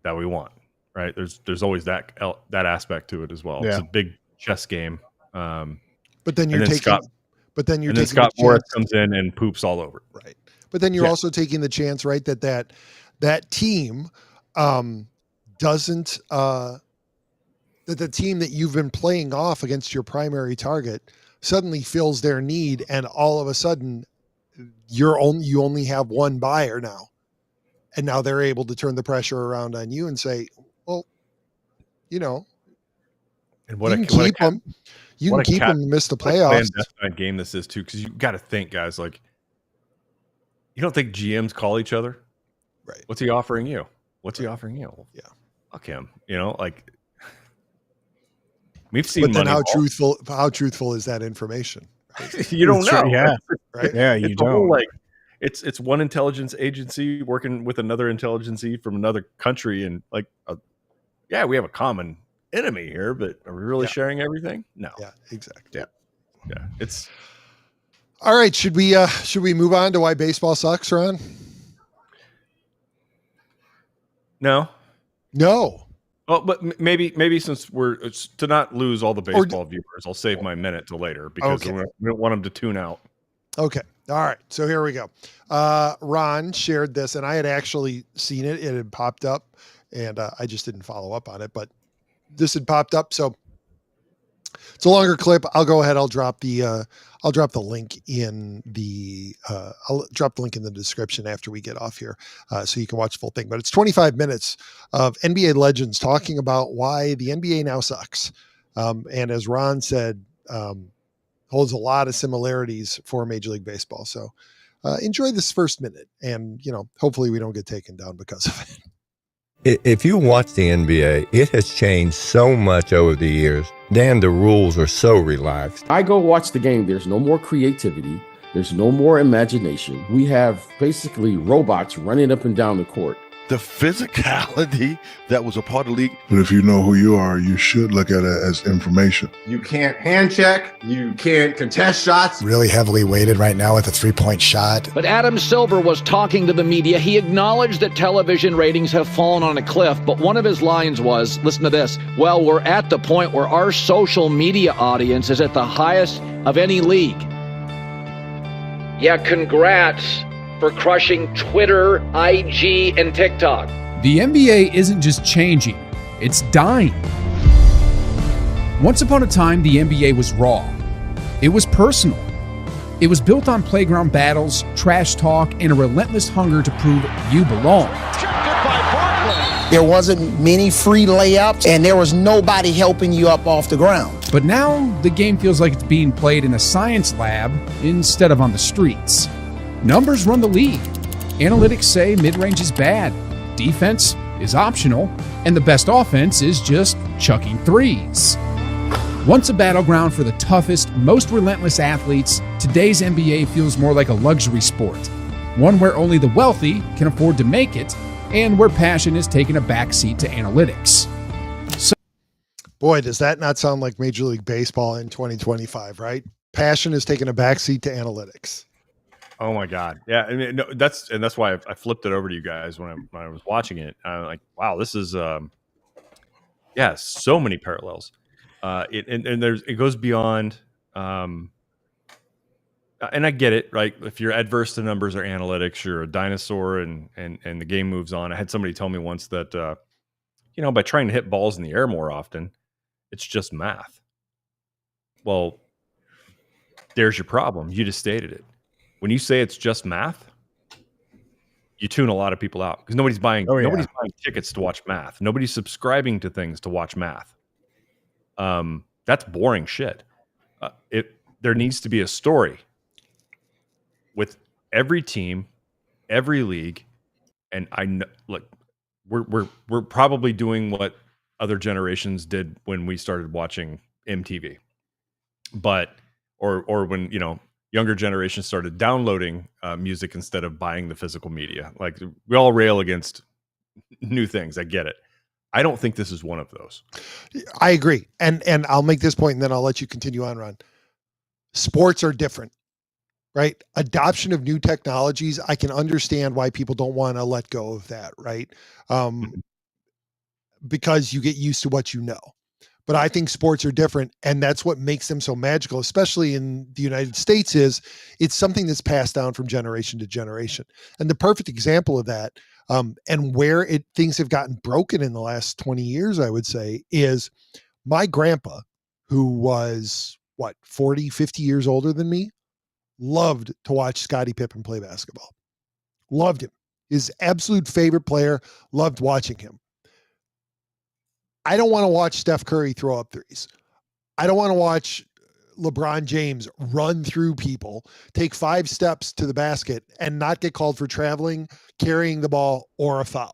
that we want, right? There's always that aspect to it as well. Yeah. It's a big chess game. But then you're then taking. Scott, but then you're and then taking Scott the Morris chance, comes in and poops all over. right? But then you're Yeah. also taking the chance, right? That team doesn't. That the team that you've been playing off against your primary target suddenly fills their need, and all of a sudden you only have one buyer now, and now they're able to turn the pressure around on you and say, well, you know, And you can keep them. You can keep them and miss the playoffs. That game this is too, because you got to think, guys. Like, you don't think GMs call each other, right? What's he offering you? What's he offering you? Yeah, fuck him. You know, like. We've seen, but then Moneyball. how truthful is that information? Right? You don't know. Yeah. Right. Yeah. It's You a whole, don't. like, it's one intelligence agency working with another intelligence from another country, and like, yeah, we have a common enemy here, but are we really sharing everything? No. Yeah, exactly. Yeah. It's all right. Should we move on to why baseball sucks, Ron? no. Well, but maybe since it's to not lose all the baseball viewers, I'll save my minute till later because we don't want them to tune out. Okay. All right. So here we go. Ron shared this, and I had actually seen it. It had popped up, and I just didn't follow up on it. But this had popped up, so it's a longer clip. I'll go ahead. I'll drop the link in the description after we get off here, so you can watch the full thing. But it's 25 minutes of NBA legends talking about why the NBA now sucks. And as Ron said, holds a lot of similarities for Major League Baseball. So enjoy this first minute, and hopefully we don't get taken down because of it. If you watch the NBA, it has changed so much over the years. Dan, the rules are so relaxed. I go watch the game. There's no more creativity. There's no more imagination. We have basically robots running up and down the court. The physicality that was a part of the league. But if you know who you are, you should look at it as information. You can't hand check. You can't contest shots. Really heavily weighted right now with a 3-point shot. But Adam Silver was talking to the media. He acknowledged that television ratings have fallen on a cliff. But one of his lines was, listen to this, well, we're at the point where our social media audience is at the highest of any league. Yeah, congrats for crushing Twitter, IG, and TikTok. The NBA isn't just changing, it's dying. Once upon a time, the NBA was raw. It was personal. It was built on playground battles, trash talk, and a relentless hunger to prove you belong. There wasn't many free layups, and there was nobody helping you up off the ground. But now, the game feels like it's being played in a science lab instead of on the streets. Numbers run the league. Analytics say mid-range is bad, defense is optional, and the best offense is just chucking threes. Once a battleground for the toughest, most relentless athletes, today's NBA feels more like a luxury sport. One where only the wealthy can afford to make it, and where passion is taking a backseat to analytics. Boy, does that not sound like Major League Baseball in 2025, right? Passion is taking a backseat to analytics. Oh my God. Yeah. I mean, no, that's why I flipped it over to you guys when I was watching it. I'm like, wow, this is, so many parallels. It goes beyond, and I get it, right? If you're adverse to numbers or analytics, you're a dinosaur and the game moves on. I had somebody tell me once that, by trying to hit balls in the air more often, it's just math. Well, there's your problem. You just stated it. When you say it's just math, you tune a lot of people out because nobody's buying yeah. tickets to watch math. Nobody's subscribing to things to watch math. That's boring shit. There needs to be a story with every team, every league, and I know, look, we're probably doing what other generations did when we started watching MTV, but or when younger generations started downloading music instead of buying the physical media. Like, we all rail against new things. I get it. I don't think this is one of those. I agree. And I'll make this point and then I'll let you continue on, Ron. Sports are different, right? Adoption of new technologies. I can understand why people don't want to let go of that, right? Because you get used to what you know. But I think sports are different, and that's what makes them so magical, especially in the United States, is it's something that's passed down from generation to generation. And the perfect example of that, and where things have gotten broken in the last 20 years, I would say, is my grandpa, who was 40, 50 years older than me, loved to watch Scottie Pippen play basketball. Loved him. His absolute favorite player, loved watching him. I don't want to watch Steph Curry throw up threes. I don't want to watch LeBron James run through people, take 5 steps to the basket, and not get called for traveling, carrying the ball, or a foul.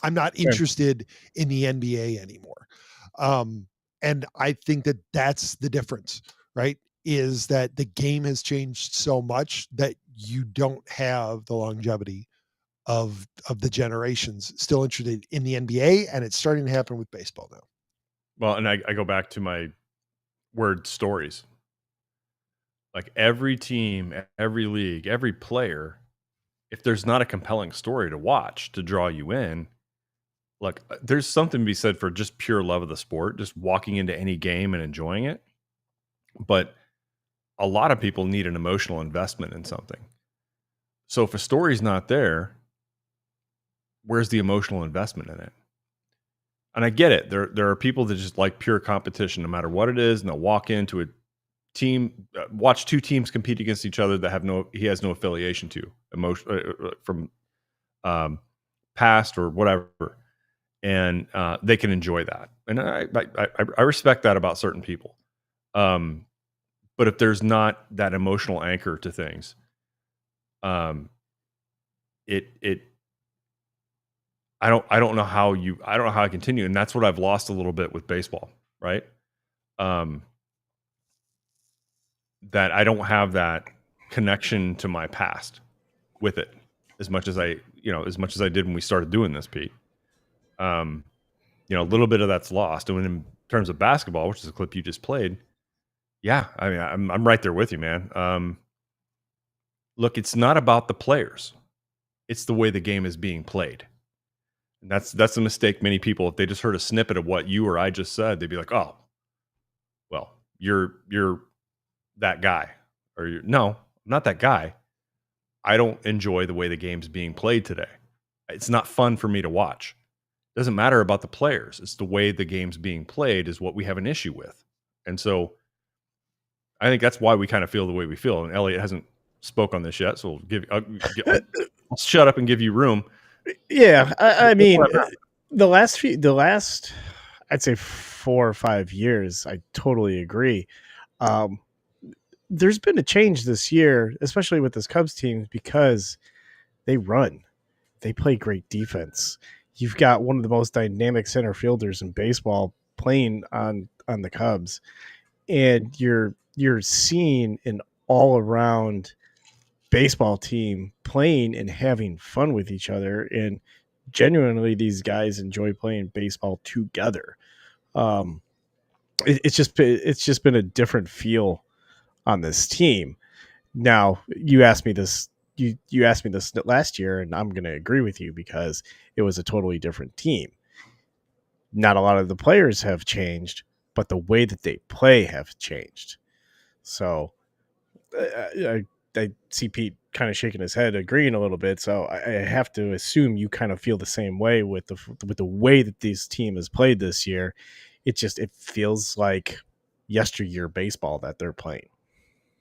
I'm not interested in the NBA anymore. And I think that that's the difference, right? Is that the game has changed so much that you don't have the longevity of the generations still interested in the NBA, and it's starting to happen with baseball now. Well, and I go back to my word stories. Like, every team, every league, every player, if there's not a compelling story to watch to draw you in, look, there's something to be said for just pure love of the sport, just walking into any game and enjoying it. But a lot of people need an emotional investment in something. So if a story's not there, where's the emotional investment in it? And I get it. There are people that just like pure competition, no matter what it is, and they'll walk into a team, watch 2 teams compete against each other that he has no affiliation to, from past or whatever, and they can enjoy that. And I respect that about certain people. But if there's not that emotional anchor to things, I don't know how I continue, and that's what I've lost a little bit with baseball, right? That I don't have that connection to my past with it as much as I did when we started doing this, Pete. A little bit of that's lost. And in terms of basketball, which is a clip you just played, yeah, I mean, I'm right there with you, man. Look, it's not about the players; it's the way the game is being played. And that's a mistake many people, if they just heard a snippet of what you or I just said, they'd be like, oh, well, you're that guy. Or no, I'm not that guy. I don't enjoy the way the game's being played today. It's not fun for me to watch. It doesn't matter about the players. It's the way the game's being played is what we have an issue with. And so I think that's why we kind of feel the way we feel. And Elliott hasn't spoke on this yet, so I'll shut up and give you room. Yeah, I mean, the last, I'd say 4 or 5 years, I totally agree. There's been a change this year, especially with this Cubs team, because they run. They play great defense. You've got one of the most dynamic center fielders in baseball playing on the Cubs, and you're seeing an all-around baseball team playing and having fun with each other, and genuinely these guys enjoy playing baseball together. It's just been a different feel on this team. Now, you asked me this last year, and I'm going to agree with you because it was a totally different team. Not a lot of the players have changed, but the way that they play have changed. So I see Pete kind of shaking his head, agreeing a little bit. So I have to assume you kind of feel the same way with the way that this team has played this year. It feels like yesteryear baseball that they're playing.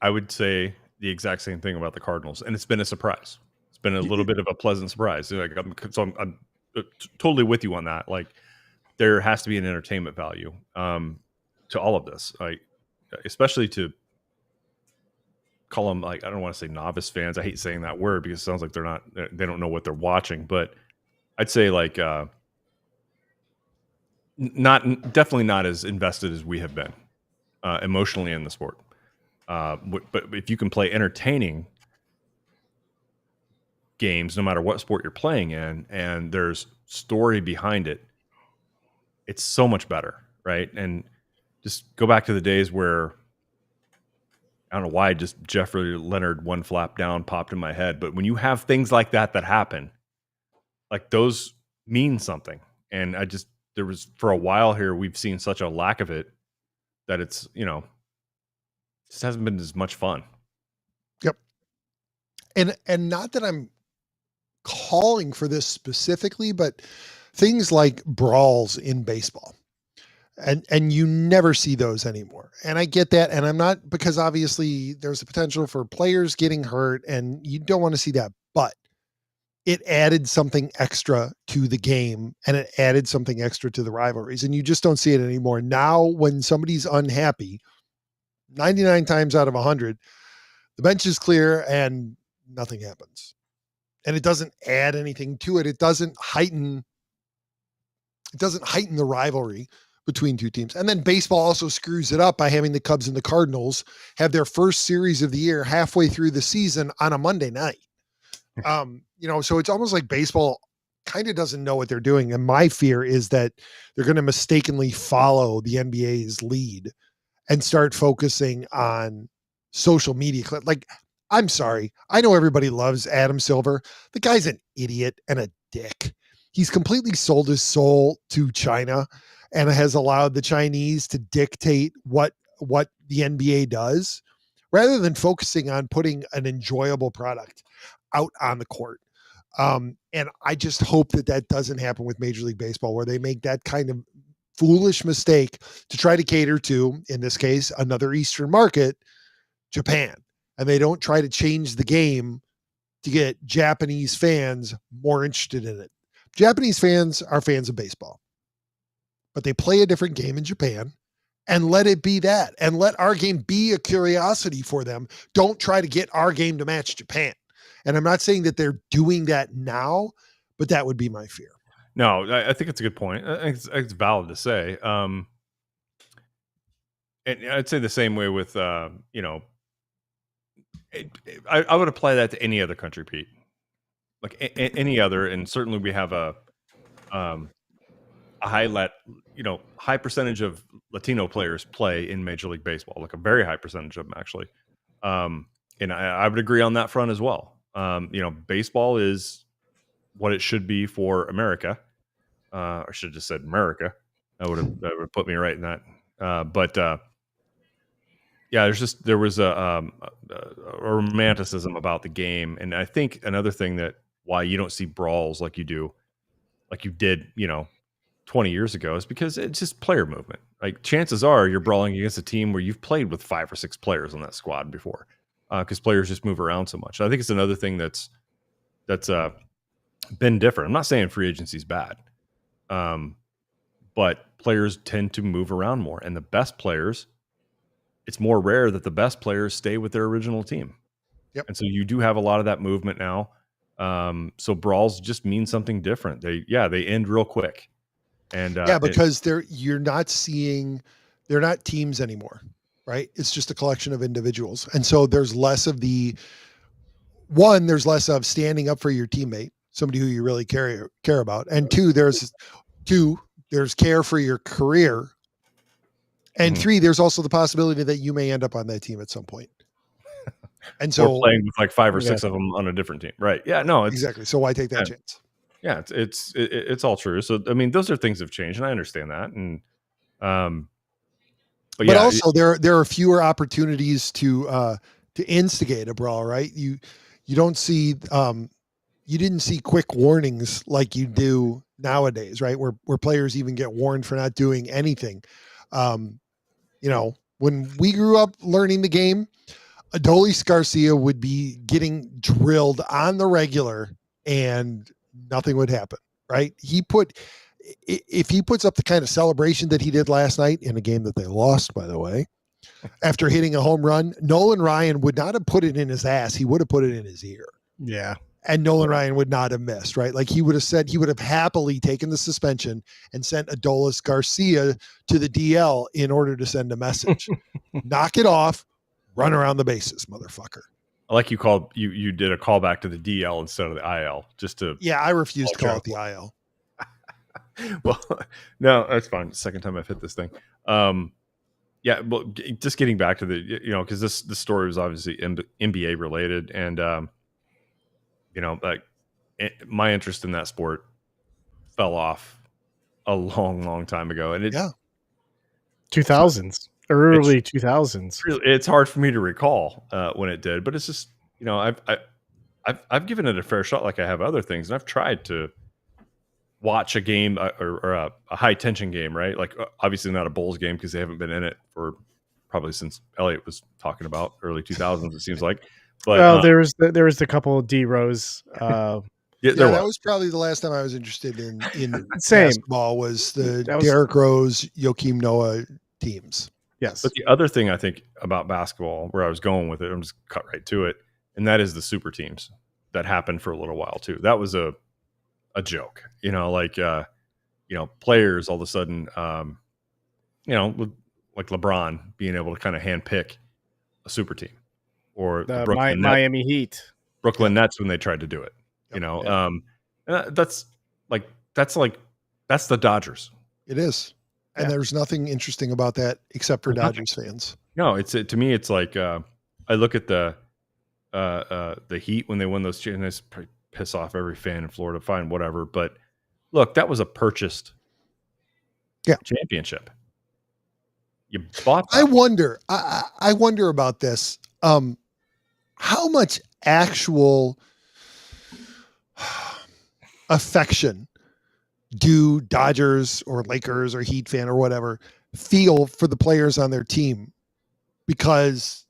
I would say the exact same thing about the Cardinals, and it's been a surprise. It's been a little bit of a pleasant surprise. Like, I'm totally with you on that. Like, there has to be an entertainment value to all of this, like especially to call them, like, I don't want to say novice fans. I hate saying that word because it sounds like they don't know what they're watching. But I'd say like definitely not as invested as we have been emotionally in the sport. But if you can play entertaining games, no matter what sport you're playing in, and there's story behind it, it's so much better, right? And just go back to the days where, I don't know why just Jeffrey Leonard one flap down popped in my head, but when you have things like that happen, like those mean something. And there was, for a while here, we've seen such a lack of it that it's, just hasn't been as much fun. Yep. And not that I'm calling for this specifically, but things like brawls in baseball. And you never see those anymore. And I get that. And I'm not, because obviously there's a potential for players getting hurt and you don't want to see that, but it added something extra to the game and it added something extra to the rivalries. And you just don't see it anymore. Now, when somebody's unhappy, 99 times out of 100, the bench is clear and nothing happens. And it doesn't add anything to it. It doesn't heighten the rivalry between two teams. And then baseball also screws it up by having the Cubs and the Cardinals have their first series of the year halfway through the season on a Monday night. So it's almost like baseball kind of doesn't know what they're doing. And my fear is that they're going to mistakenly follow the NBA's lead and start focusing on social media. Like, I'm sorry. I know everybody loves Adam Silver. The guy's an idiot and a dick. He's completely sold his soul to China and has allowed the Chinese to dictate what the NBA does rather than focusing on putting an enjoyable product out on the court. And I just hope that doesn't happen with Major League Baseball, where they make that kind of foolish mistake to try to cater to, in this case, another Eastern market, Japan. And they don't try to change the game to get Japanese fans more interested in it. Japanese fans are fans of baseball, but they play a different game in Japan, and let it be that, and let our game be a curiosity for them. Don't try to get our game to match Japan. And I'm not saying that they're doing that now, but that would be my fear. No, I think it's a good point. I think it's valid to say. And I'd say the same way with, I would apply that to any other country, Pete. Like any other, and certainly we have a high percentage of Latino players play in Major League Baseball, like a very high percentage of them actually. And I would agree on that front as well. Baseball is what it should be for America. I should have just said America. That would have put me right in that. There was a romanticism about the game, and I think another thing that why you don't see brawls like you did, 20 years ago, is because it's just player movement. Like, chances are you're brawling against a team where you've played with 5 or 6 players on that squad before, because players just move around so much. I think it's another thing that's been different. I'm not saying free agency is bad, but players tend to move around more, and the best players, it's more rare that the best players stay with their original team. Yep. And so you do have a lot of that movement now. So brawls just mean something different. They end real quick. And because they're not teams anymore, right? It's just a collection of individuals. And so there's less of there's less of standing up for your teammate, somebody who you really care about. And there's care for your career. And 3, there's also the possibility that you may end up on that team at some point. And so we're playing with like 5 or 6 of them on a different team. Right. Yeah, no, exactly. So why take that chance? Yeah, it's all true. So, I mean, those are things that have changed, and I understand that. And, but also there are fewer opportunities to instigate a brawl, right? You don't see, you didn't see quick warnings like you do nowadays, right? Where players even get warned for not doing anything. When we grew up learning the game, Adolis Garcia would be getting drilled on the regular and nothing would happen, right? If he puts up the kind of celebration that he did last night in a game that they lost, by the way, after hitting a home run, Nolan Ryan would not have put it in his ass. He would have put it in his ear. Yeah. And Nolan Ryan would not have missed, right? Like he would have happily taken the suspension and sent Adolis Garcia to the DL in order to send a message. Knock it off, run around the bases, motherfucker. I like you did a callback to the DL instead of the IL just to. Yeah, I refuse to call it the IL. Well, no, that's fine. Second time I've hit this thing. Yeah, well, just getting back to the, because this story was obviously NBA related, and like my interest in that sport fell off a long, long time ago, and 2000s, early 2000s. It's hard for me to recall when it did, but it's just I've given it a fair shot, like I have other things, and I've tried to watch a game or a high tension game, right? Like obviously not a Bulls game because they haven't been in it for probably since Elliott was talking about early 2000s. It seems like, but well, there was the couple of D Rose. That was probably the last time I was interested in basketball was the Derrick Rose, Joakim Noah teams. Yes. But the other thing I think about basketball, where I was going with it, I'm just cut right to it, and that is the super teams that happened for a little while too. That was a joke, players all of a sudden, with, like LeBron being able to kind of handpick a super team, or the Miami Heat, Brooklyn Nets when they tried to do it, and that's the Dodgers. It is, and there's nothing interesting about that except for Dodgers fans. No, to me, it's like I look at the Heat when they won those championships. Piss off every fan in Florida, fine, whatever. But look, that was a purchased championship. You bought that. I wonder about this. How much actual affection do Dodgers or Lakers or Heat fan or whatever feel for the players on their team? Because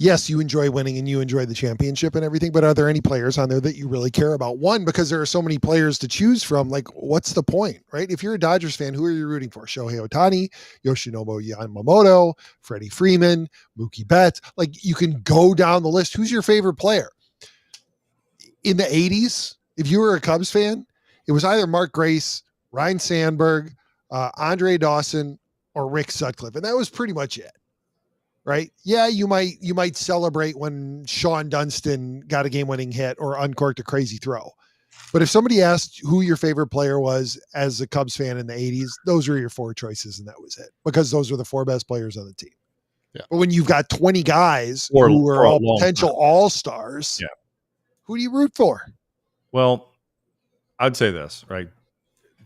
yes, you enjoy winning and you enjoy the championship and everything, but are there any players on there that you really care about? One, because there are so many players to choose from. Like, what's the point, right? If you're a Dodgers fan, who are you rooting for? Shohei Ohtani, Yoshinobu Yamamoto, Freddie Freeman, Mookie Betts. Like, you can go down the list. Who's your favorite player? In the 80s, if you were a Cubs fan, it was either Mark Grace, Ryan Sandberg, Andre Dawson, or Rick Sutcliffe. And that was pretty much it. Right? Yeah, you might celebrate when Sean Dunston got a game-winning hit or uncorked a crazy throw. But if somebody asked who your favorite player was as a Cubs fan in the 80s, those were your four choices, and that was it. Because those were the four best players on the team. Yeah. But when you've got 20 guys who are all potential all-stars, who do you root for? Well, I'd say this, right?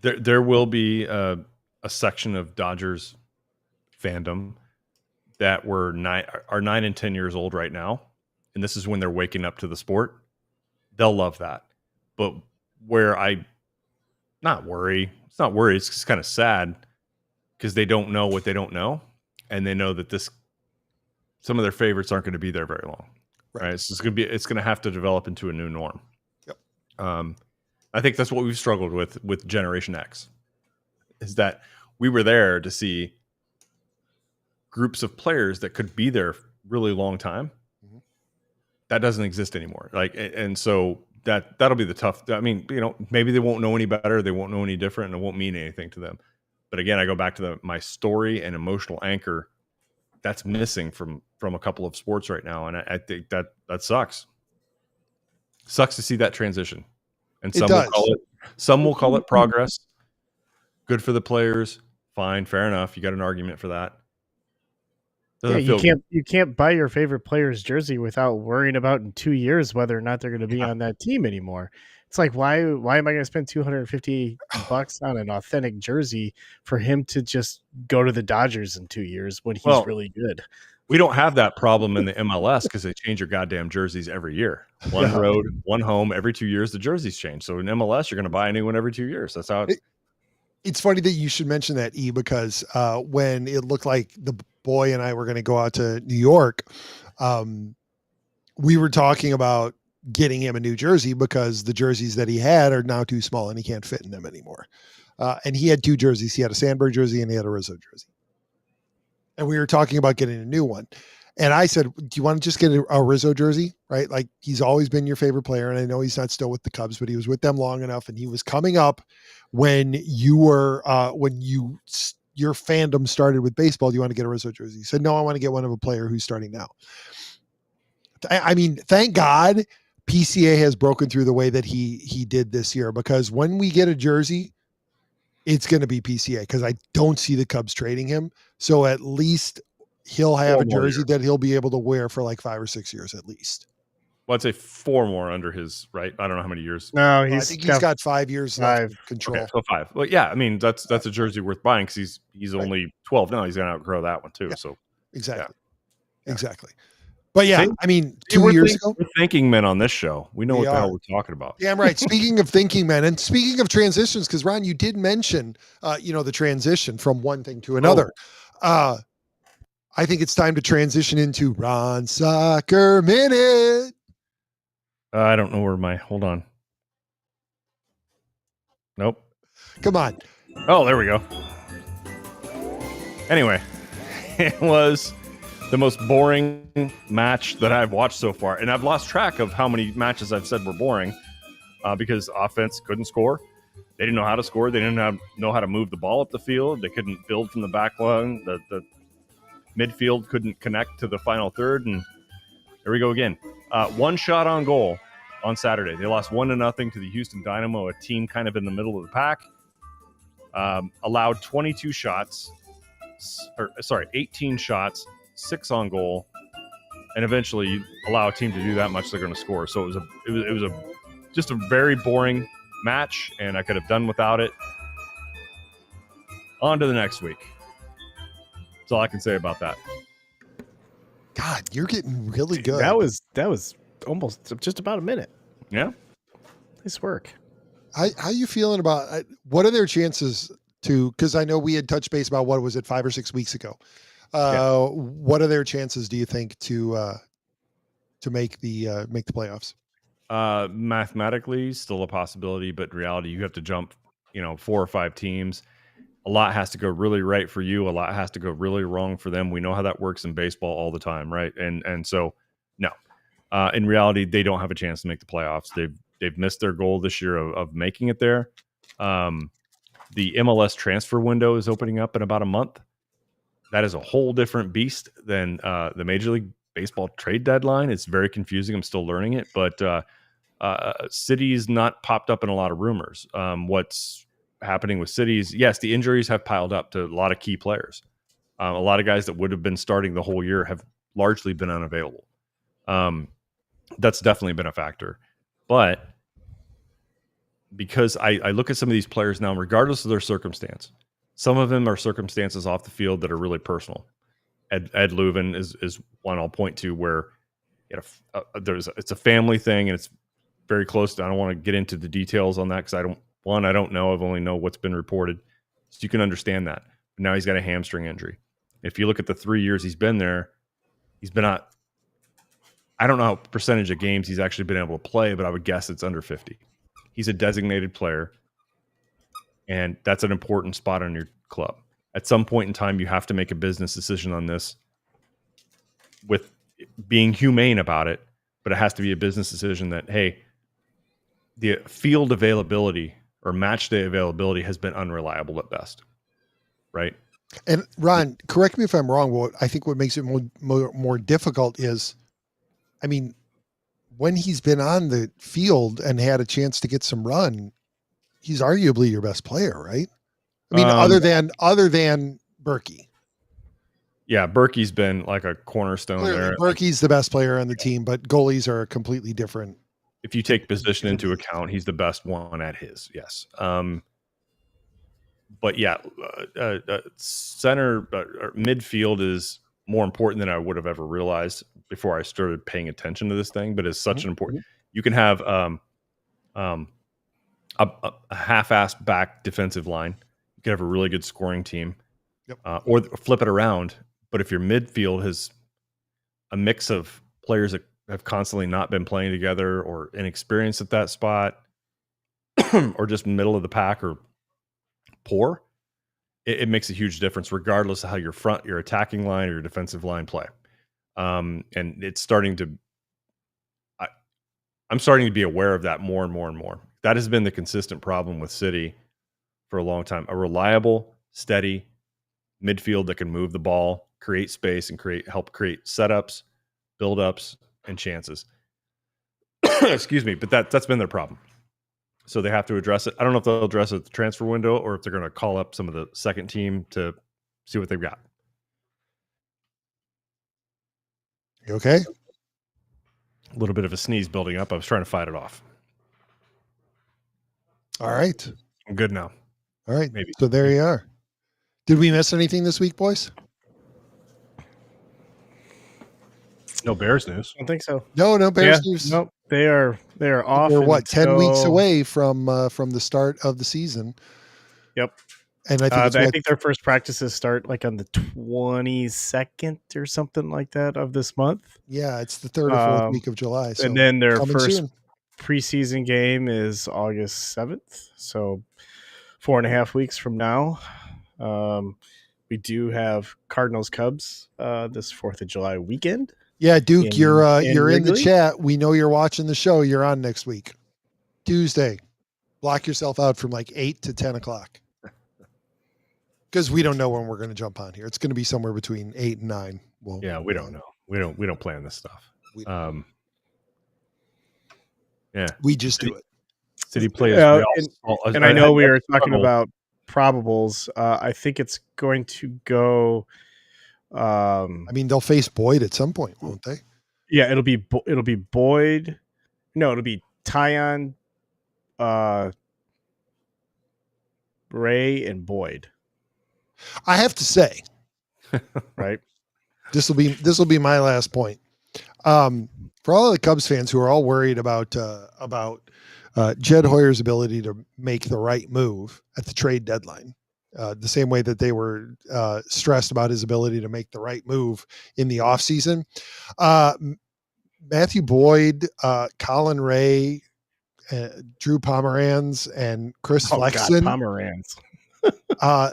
There will be a section of Dodgers fandom that are 9 and 10 years old right now, and this is when they're waking up to the sport. They'll love that. But where it's not worry, it's just kind of sad because they don't know what they don't know, and they know that some of their favorites aren't going to be there very long. Right? So it's going to have to develop into a new norm. Yep. I think that's what we've struggled with Generation X, is that we were there to see groups of players that could be there really long time. Mm-hmm. That doesn't exist anymore. And so that'll be the tough. I mean, maybe they won't know any better. They won't know any different, and it won't mean anything to them. But again, I go back to my story and emotional anchor that's missing from a couple of sports right now. And I think that sucks. Sucks to see that transition. And some will call it progress. Good for the players. Fine, fair enough. You got an argument for that. You can't buy your favorite player's jersey without worrying about in 2 years whether or not they're going to be on that team anymore. It's like, why am I going to spend $250 on an authentic jersey for him to just go to the Dodgers in 2 years when he's really good? We don't have that problem in the MLS because they change your goddamn jerseys every year. One road, one home. Every 2 years, the jerseys change. So in MLS, you're going to buy a new one every 2 years. That's how it's funny that you should mention that, E, because when it looked like the Boy and I were going to go out to New York, we were talking about getting him a new jersey because the jerseys that he had are now too small and he can't fit in them anymore. And he had 2 jerseys. He had a Sandberg jersey and he had a Rizzo jersey. And we were talking about getting a new one. And I said, do you want to just get a Rizzo jersey? Right? Like, he's always been your favorite player. And I know he's not still with the Cubs, but he was with them long enough. And he was coming up when you were, your fandom started with baseball. Do you want to get a Rizzo jersey? He said, no, I want to get one of a player who's starting now. I mean, thank God PCA has broken through the way that he did this year, because when we get a jersey, it's going to be PCA, because I don't see the Cubs trading him. So at least he'll have a jersey that he'll be able to wear for like 5 or 6 years at least. Well, I'd say 4 more under his, right? I don't know how many years. No, I think he's got 5 years left of control. Okay, so 5. Well, yeah, I mean, that's a jersey worth buying, because he's only 12 now. He's going to outgrow that one too. Yeah. So exactly. But yeah, I mean, 2 years ago, we're thinking men on this show. We know what the hell we're talking about. Damn right. Speaking of thinking men, and speaking of transitions, because Ron, you did mention, the transition from one thing to another. I think it's time to transition into Ron Soccer Minute. I don't know where hold on. Nope. Come on. Oh, there we go. Anyway, it was the most boring match that I've watched so far. And I've lost track of how many matches I've said were boring because offense couldn't score. They didn't know how to score. They didn't know how to move the ball up the field. They couldn't build from the back line. The midfield couldn't connect to the final third. And there we go again. 1 shot on goal on Saturday. They lost 1-0 to the Houston Dynamo, a team kind of in the middle of the pack. Allowed 18 shots, 6 on goal, and eventually you allow a team to do that much, they're going to score. So it was just a very boring match, and I could have done without it. On to the next week. That's all I can say about that. God, you're getting really good. That was almost just about a minute. Yeah, nice work. How you feeling about what are their chances to? Because I know we had touched base about 5 or 6 weeks ago. What are their chances, do you think, to make the playoffs? Mathematically, still a possibility, but in reality, you have to jump, 4 or 5 teams. A lot has to go really right for you. A lot has to go really wrong for them. We know how that works in baseball all the time, right? And so, no. In reality, they don't have a chance to make the playoffs. They've missed their goal this year of making it there. The MLS transfer window is opening up in about a month. That is a whole different beast than the Major League Baseball trade deadline. It's very confusing. I'm still learning it, but City's not popped up in a lot of rumors. What's happening with Cities? Yes, the injuries have piled up to a lot of key players. A lot of guys that would have been starting the whole year have largely been unavailable. That's definitely been a factor. But because I look at some of these players now, regardless of their circumstance, some of them are circumstances off the field that are really personal. Ed Leuven is one I'll point to where it's a family thing and it's very close to. I don't want to get into the details on that because I don't know. I've only know what's been reported, so you can understand that. But now he's got a hamstring injury. If you look at the 3 years he's been there, he's been out. I don't know how percentage of games he's actually been able to play, but I would guess it's under 50. He's a designated player, and that's an important spot on your club. At some point in time, you have to make a business decision on this with being humane about it, but it has to be a business decision that, hey, the field availability or match day availability has been unreliable at best, right? And Ron, correct me if I'm wrong, I think what makes it more difficult is, I mean, when he's been on the field and had a chance to get some run, he's arguably your best player, right? I mean, other than Berkey. Yeah, Berkey's been like a cornerstone Clearly, there. Berkey's the best player on the team, but goalies are completely different. If you take position into account, he's the best one at his, yes. But yeah, center or midfield is more important than I would have ever realized before I started paying attention to this thing. But it's such an important. You can have a half-assed back defensive line. You can have a really good scoring team, or flip it around. But if your midfield has a mix of players that have constantly not been playing together or inexperienced at that spot or just middle of the pack or poor, it makes a huge difference regardless of how your attacking line or your defensive line play. And it's starting to, I'm starting to be aware of that more and more and more. That has been the consistent problem with City for a long time. A reliable, steady midfield that can move the ball, create space, and help create setups, build-ups, and chances. Excuse me, but that's been their problem. So they have to address it. I don't know if they'll address it at the transfer window or if they're going to call up some of the second team to see what they've got. You okay? A little bit of a sneeze building up. I was trying to fight it off. All right. I'm good now. All right. Maybe. So there you are. Did we miss anything this week, boys? No Bears news. I don't think so. No Bears news. Nope. They are off. We're what, 10 weeks away from the start of the season. Yep. And I think their first practices start like on the 22nd or something like that of this month. Yeah, it's the third or fourth week of July. So and then their first soon. preseason game is August 7th. So 4.5 weeks from now. We do have Cardinals Cubs this 4th of July weekend. Yeah, Duke, you're in the Wrigley. chat. We know you're watching the show. You're on next week, Tuesday. Block yourself out from like 8 to 10 o'clock because we don't know when we're going to jump on here. It's going to be somewhere between 8 and 9. Well, yeah, we don't know. We don't plan this stuff. Yeah, we just do it. City players. And I know we are talking about probables. I think it's going to go. I mean, they'll face Boyd at some point, won't they? Yeah, it'll be Boyd. No, it'll be Tyon, Ray, and Boyd. I have to say, right? This will be my last point. For all of the Cubs fans who are all worried about Jed Hoyer's ability to make the right move at the trade deadline, the same way that they were stressed about his ability to make the right move in the offseason. Matthew Boyd, Colin Ray, Drew Pomeranz, and Chris Flexen. Pomeranz.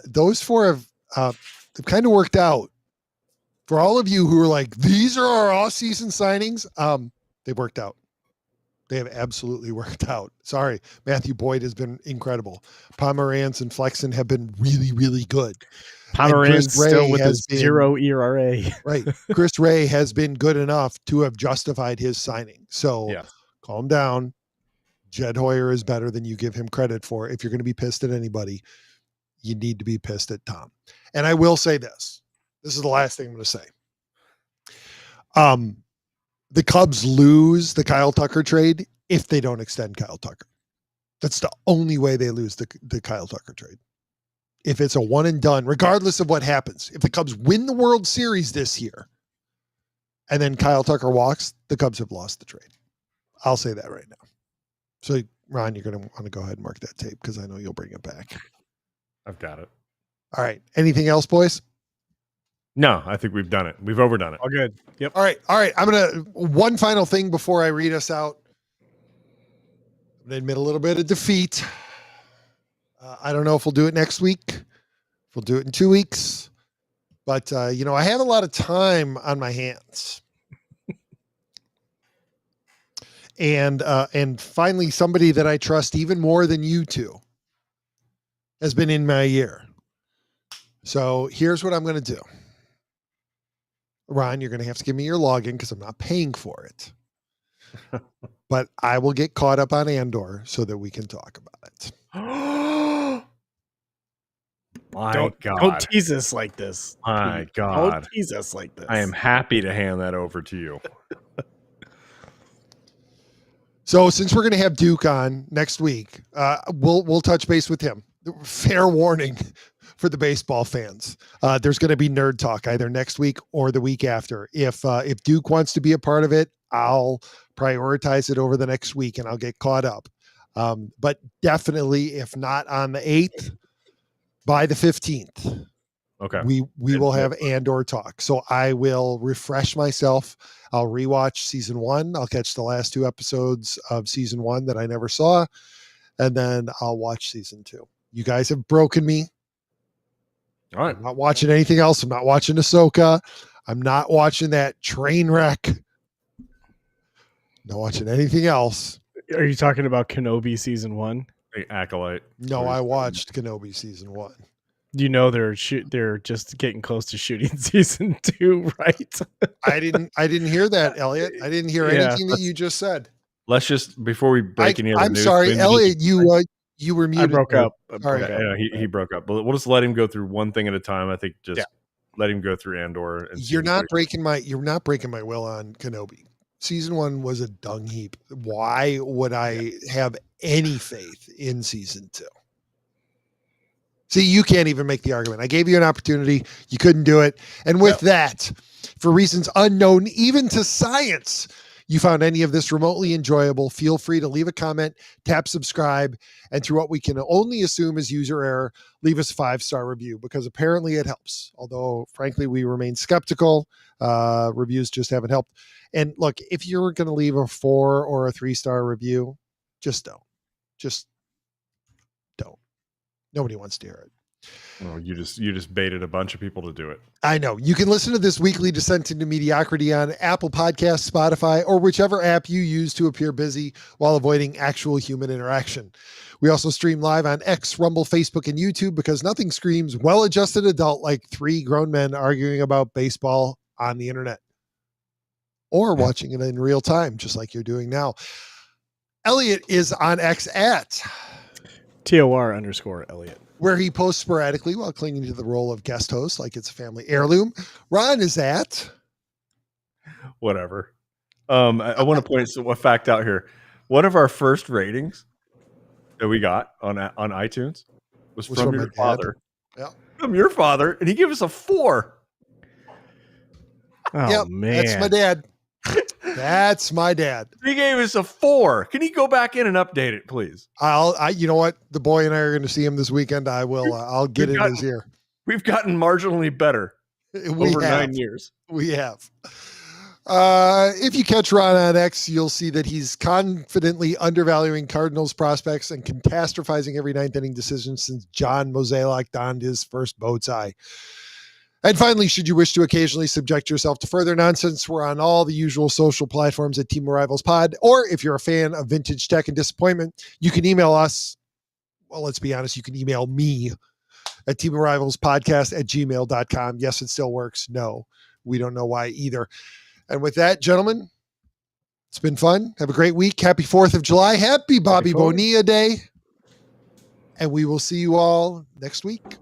Those four have kind of worked out. For all of you who are like, these are our off-season signings, they've worked out. They have absolutely worked out. Sorry, Matthew Boyd has been incredible. Pomeranz and Flexen have been really, really good. Pomeranz still with his 0 ERA. Right. Chris Ray has been good enough to have justified his signing. So calm down. Jed Hoyer is better than you give him credit for. If you're going to be pissed at anybody, you need to be pissed at Tom. And I will say this. This is the last thing I'm going to say. The Cubs lose the Kyle Tucker trade if they don't extend Kyle Tucker. That's the only way they lose the Kyle Tucker trade. If it's a one and done, regardless of what happens, if the Cubs win the World Series this year and then Kyle Tucker walks, the Cubs have lost the trade. I'll say that right now. So, Ron, you're going to want to go ahead and mark that tape because I know you'll bring it back. I've got it. All right. Anything else, boys? No, I think we've done it. We've overdone it. All good. Yep. All right. I'm going to, one final thing before I read us out. I'm going to admit a little bit of defeat. I don't know if we'll do it next week. If we'll do it in 2 weeks. But, I have a lot of time on my hands. And finally, somebody that I trust even more than you two has been in my ear. So here's what I'm going to do. Ron, you're going to have to give me your login because I'm not paying for it. But I will get caught up on Andor so that we can talk about it. My God. Don't tease us like this. My God. Don't tease us like this. I am happy to hand that over to you. So since we're going to have Duke on next week, we'll touch base with him. Fair warning for the baseball fans. There's going to be nerd talk either next week or the week after. If Duke wants to be a part of it, I'll prioritize it over the next week and I'll get caught up. But definitely, if not on the 8th, by the 15th, Okay. we will have Andor talk. So I will refresh myself. I'll rewatch season 1. I'll catch the last 2 episodes of season 1 that I never saw, and then I'll watch season 2. You guys have broken me. All right. I'm not watching anything else. I'm not watching Ahsoka. I'm not watching that train wreck. Not watching anything else. Are you talking about Kenobi season 1? The Acolyte. No, I watched Kenobi season 1. You know they're just getting close to shooting season 2, right? I didn't hear that, Elliot. I didn't hear anything that you just said. Let's just, before we break any other I'm news. sorry, Elliot. You were muted. I broke up. He broke up. But we'll just let him go through one thing at a time. I think just let him go through Andor. And you're not breaking my will on Kenobi. Season 1 was a dung heap. Why would I have any faith in season 2? See, you can't even make the argument. I gave you an opportunity. You couldn't do it. And with that, for reasons unknown even to science, you found any of this remotely enjoyable, feel free to leave a comment, tap subscribe, and through what we can only assume is user error, leave us a 5-star review, because apparently it helps. Although, frankly, we remain skeptical. Reviews just haven't helped. And look, if you're going to leave a 4 or a 3-star review, just don't. Just don't. Nobody wants to hear it. Oh, you just baited a bunch of people to do it. I know. You can listen to this weekly descent into mediocrity on Apple Podcasts, Spotify, or whichever app you use to appear busy while avoiding actual human interaction. We also stream live on X, Rumble, Facebook, and YouTube, because nothing screams well-adjusted adult like 3 grown men arguing about baseball on the internet. Or watching it in real time, just like you're doing now. Elliot is on X at TOR_Elliot, where he posts sporadically while clinging to the role of guest host like it's a family heirloom. Ron is at whatever. I want to point a fact out here. One of our first ratings that we got on iTunes was from your father. Yeah, from your father, and he gave us a 4. Oh man, that's my dad. That's my dad. He gave us a 4. Can he go back in and update it, please? You know what? The boy and I are going to see him this weekend. I will. I'll get in his ear. We've gotten marginally better over 9 years. We have. If you catch Ron on X, you'll see that he's confidently undervaluing Cardinals prospects and catastrophizing every 9th inning decision since John Mozeliak donned his first bow tie. And finally, should you wish to occasionally subject yourself to further nonsense, we're on all the usual social platforms at Team of Rivals Pod. Or if you're a fan of vintage tech and disappointment, you can email us. Well, let's be honest, you can email me at teamofrivalspodcast@gmail.com. Yes, it still works. No, we don't know why either. And with that, gentlemen, it's been fun. Have a great week. Happy 4th of July. Happy Bobby Bonilla Day. And we will see you all next week.